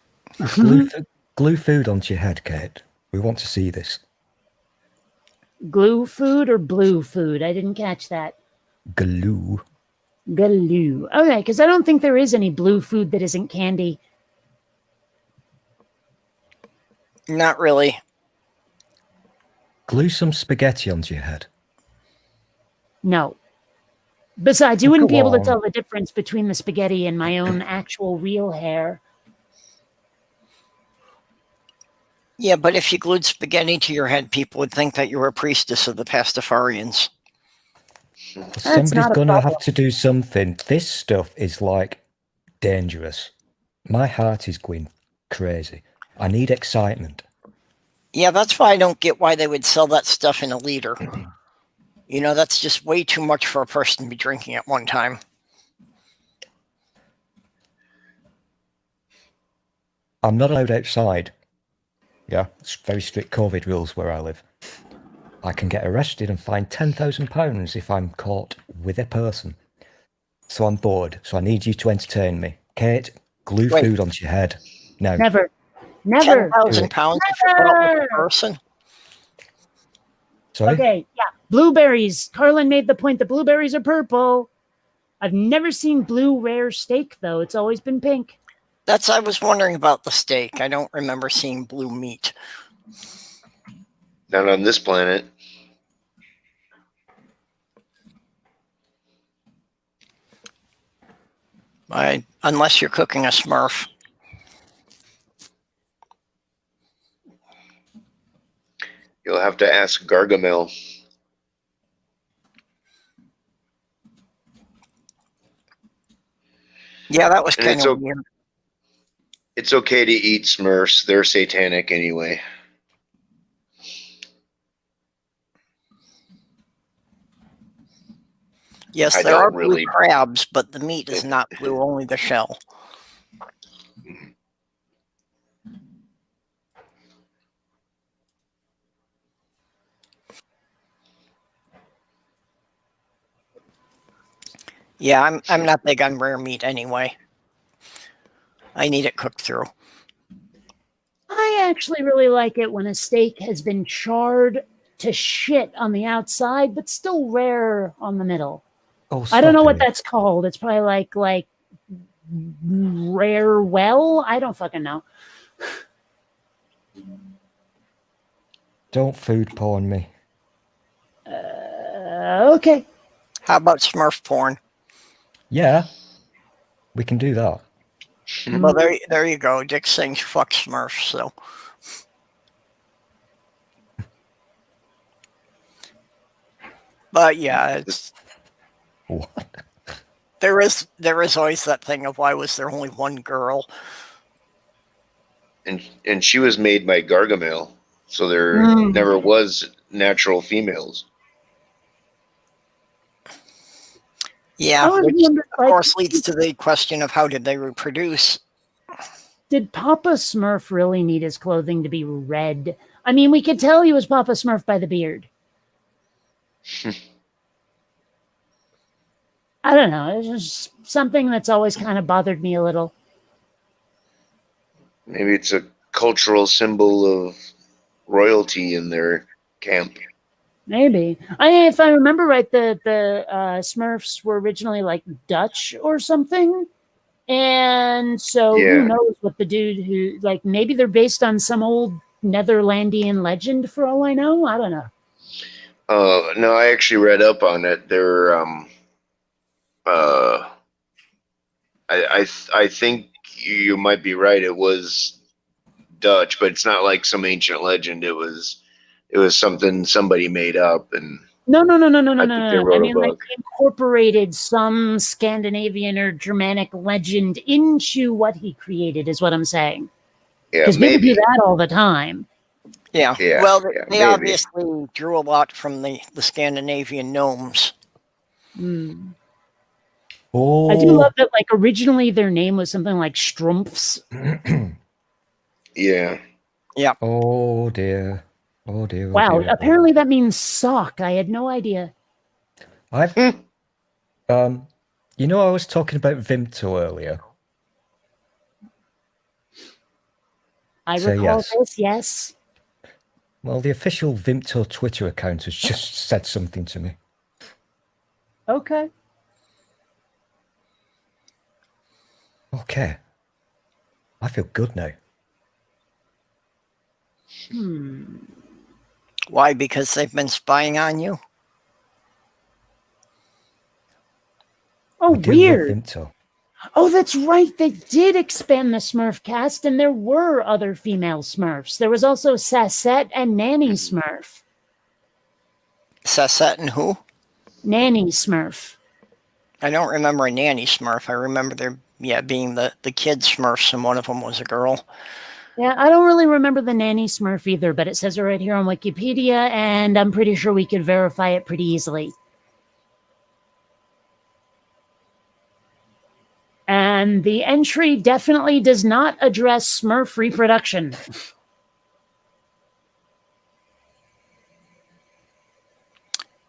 Glue food onto your head, Kate. We want to see this. Glue food or blue food? I didn't catch that. Glue. Glue. Okay, because I don't think there is any blue food that isn't candy. Not really. Glue some spaghetti onto your head. No. Besides, you wouldn't be able to on. tell the difference between the spaghetti and my own actual real hair. Yeah, but if you glued spaghetti to your head, people would think that you were a priestess of the Pastafarians. Somebody's going to have to do something. This stuff is like dangerous. My heart is going crazy. I need excitement. Yeah, that's why I don't get why they would sell that stuff in a liter. You know, that's just way too much for a person to be drinking at one time. I'm not allowed outside. Yeah, it's very strict COVID rules where I live. I can get arrested and fined £10,000 if I'm caught with a person. So I'm bored, so I need you to entertain me. Kate, glue food onto your head. No. Never. £10,000 if you're caught with a person? Sorry? Okay, yeah. Blueberries. Carlin made the point that blueberries are purple. I've never seen blue rare steak, though. It's always been pink. I was wondering about the steak. I don't remember seeing blue meat. Not on this planet. Unless you're cooking a Smurf. You'll have to ask Gargamel. Yeah, that was kind of weird. It's okay to eat Smurfs. They're satanic anyway. Yes, there are blue crabs, but the meat is not blue, only the shell. Yeah, I'm not big on rare meat anyway. I need it cooked through. I actually really like it when a steak has been charred to shit on the outside, but still rare on the middle. Oh, I don't know what stop it. that's called. It's probably like rare well. I don't fucking know. Don't food porn me. Okay. How about Smurf porn? Yeah, we can do that. Well, there you go. Dick sings fuck Smurfs, so. But yeah, it's What? there is always that thing of why was there only one girl? And she was made by Gargamel, so there never was natural females. Yeah, I was which wondering, of course leads to the question of how did they reproduce? did Papa Smurf really need his clothing to be red? I mean, we could tell he was Papa Smurf by the beard. I don't know. It's just something that's always kind of bothered me a little. Maybe it's a cultural symbol of royalty in their camp. Maybe. If I remember right, the Smurfs were originally like Dutch or something. And so Yeah. who knows what the dude who, like, maybe they're based on some old Netherlandian legend for all I know. I don't know. No, I actually read up on it. They're I think you might be right. It was Dutch, but it's not like some ancient legend. It was something somebody made up, and No. I think they wrote I a mean, like, book. they incorporated some Scandinavian or Germanic legend into what he created, is what I'm saying. Yeah, Because people maybe. do that all the time. Yeah. Yeah, Well, yeah, they maybe. obviously drew a lot from the Scandinavian gnomes. Oh, I do love that, like, originally their name was something like Strumpfs. Yeah. Oh dear. Oh dear. Oh Wow, dear. apparently that means sock. I had no idea. I've you know, I was talking about Vimto earlier. I Say recall yes. this, yes. Well, the official Vimto Twitter account has just said something to me. Okay. Okay. I feel good now. Why? Because they've been spying on you? Oh, I do love weird. Vimto. Oh, that's right. They did expand the Smurf cast, and there were other female Smurfs. There was also Sassette and Nanny Smurf. Sassette and who? Nanny Smurf. I don't remember a nanny Smurf. I remember there being the kid Smurfs, and one of them was a girl. Yeah, I don't really remember the Nanny Smurf either, but it says it right here on Wikipedia, and I'm pretty sure we could verify it pretty easily. And the entry definitely does not address Smurf reproduction.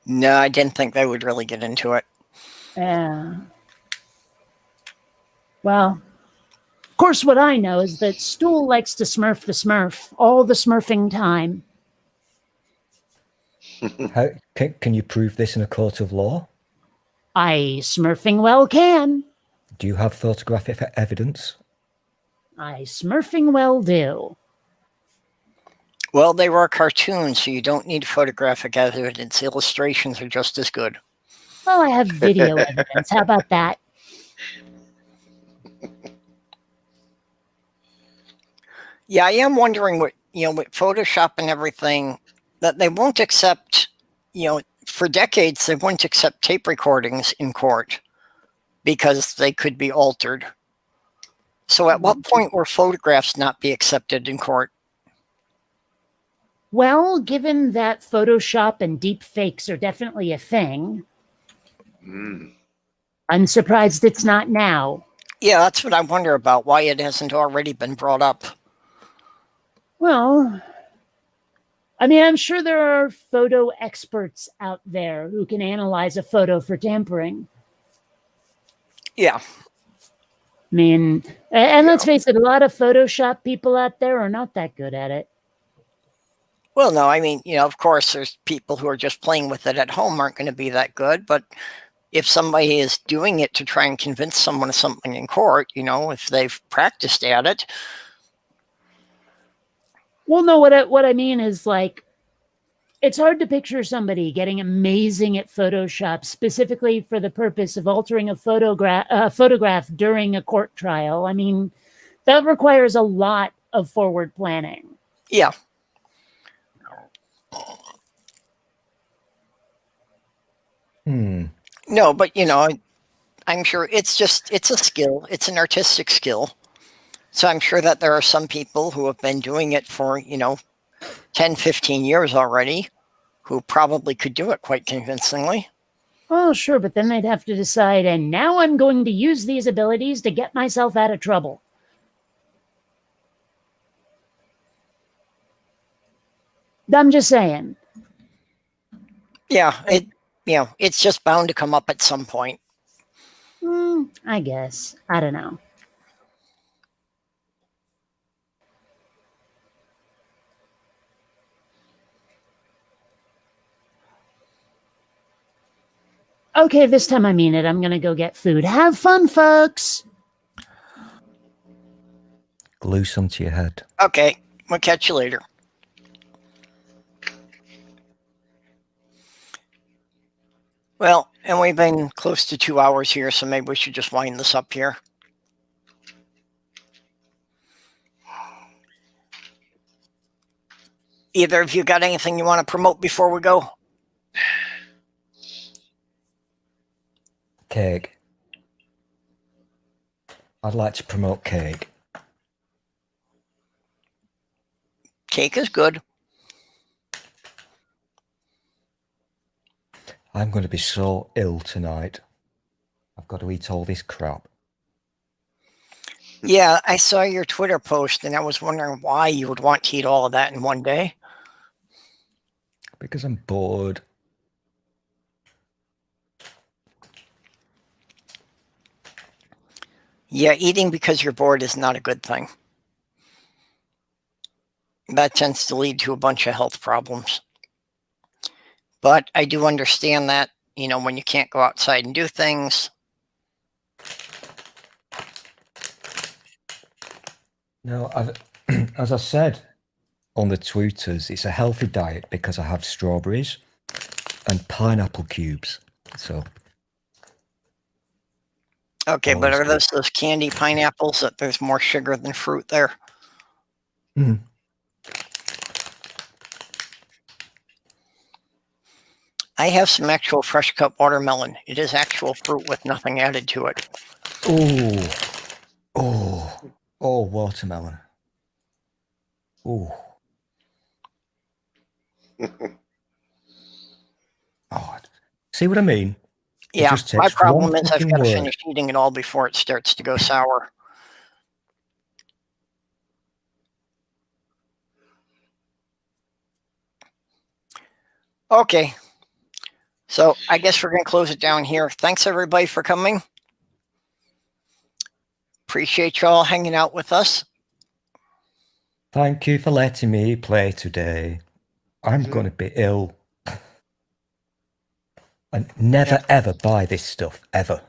No, I didn't think they would really get into it. Yeah. Well, of course, what I know is that Stool likes to Smurf the Smurf all the Smurfing time. How, can you prove this in a court of law? I Smurfing well can. Do you have photographic evidence? I Smurfing well do. Well, they were cartoons, so you don't need photographic evidence. Illustrations are just as good. Well, I have video evidence. How about that? Yeah, I am wondering what, with Photoshop and everything, that they won't accept, for decades, they wouldn't accept tape recordings in court because they could be altered. So at what point will photographs not be accepted in court? Well, given that Photoshop and deep fakes are definitely a thing, I'm surprised it's not now. Yeah, that's what I wonder about, why it hasn't already been brought up. Well, I mean, I'm sure there are photo experts out there who can analyze a photo for tampering. Yeah. I mean, and let's face it, a lot of Photoshop people out there are not that good at it. Well, no, I mean, of course, there's people who are just playing with it at home aren't going to be that good. But if somebody is doing it to try and convince someone of something in court, if they've practiced at it. Well, no, what I mean is, like, it's hard to picture somebody getting amazing at Photoshop specifically for the purpose of altering a photograph during a court trial. I mean, that requires a lot of forward planning. Yeah. No, but I'm sure it's a skill. It's an artistic skill. So I'm sure that there are some people who have been doing it for, 10, 15 years already, who probably could do it quite convincingly. Oh, sure, but then they'd have to decide, and now I'm going to use these abilities to get myself out of trouble. I'm just saying. Yeah, it's just bound to come up at some point. I guess. I don't know. Okay, this time I mean it. I'm going to go get food. Have fun, folks. Glue some to your head. Okay, we'll catch you later. Well, and we've been close to 2 hours here, so maybe we should just wind this up here. Either of you got anything you want to promote before we go? Cake. I'd like to promote cake. Cake is good. I'm going to be so ill tonight. I've got to eat all this crap. Yeah, I saw your Twitter post, and I was wondering why you would want to eat all of that in one day. Because I'm bored. Yeah, eating because you're bored is not a good thing. That tends to lead to a bunch of health problems. But I do understand that, when you can't go outside and do things. No, as I said on the tweeters, it's a healthy diet because I have strawberries and pineapple cubes. So. Okay, but are those candy pineapples that there's more sugar than fruit there? I have some actual fresh cut watermelon. It is actual fruit with nothing added to it. Oh, watermelon. Oh. Oh, see what I mean? Yeah, my problem is I've got to finish eating it all before it starts to go sour. Okay. So I guess we're going to close it down here. Thanks, everybody, for coming. Appreciate you all hanging out with us. Thank you for letting me play today. I'm going to be ill. And never, ever buy this stuff, ever.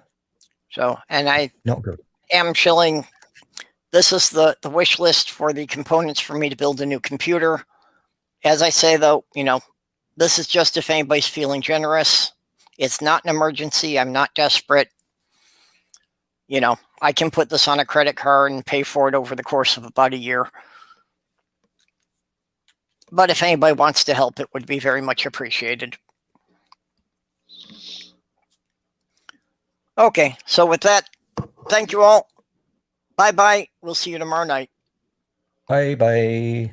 So, and I Not good. am chilling. This is the wish list for the components for me to build a new computer. As I say, though, this is just if anybody's feeling generous. It's not an emergency. I'm not desperate. I can put this on a credit card and pay for it over the course of about a year. But if anybody wants to help, it would be very much appreciated. Okay, so with that, thank you all. Bye-bye. We'll see you tomorrow night. Bye-bye.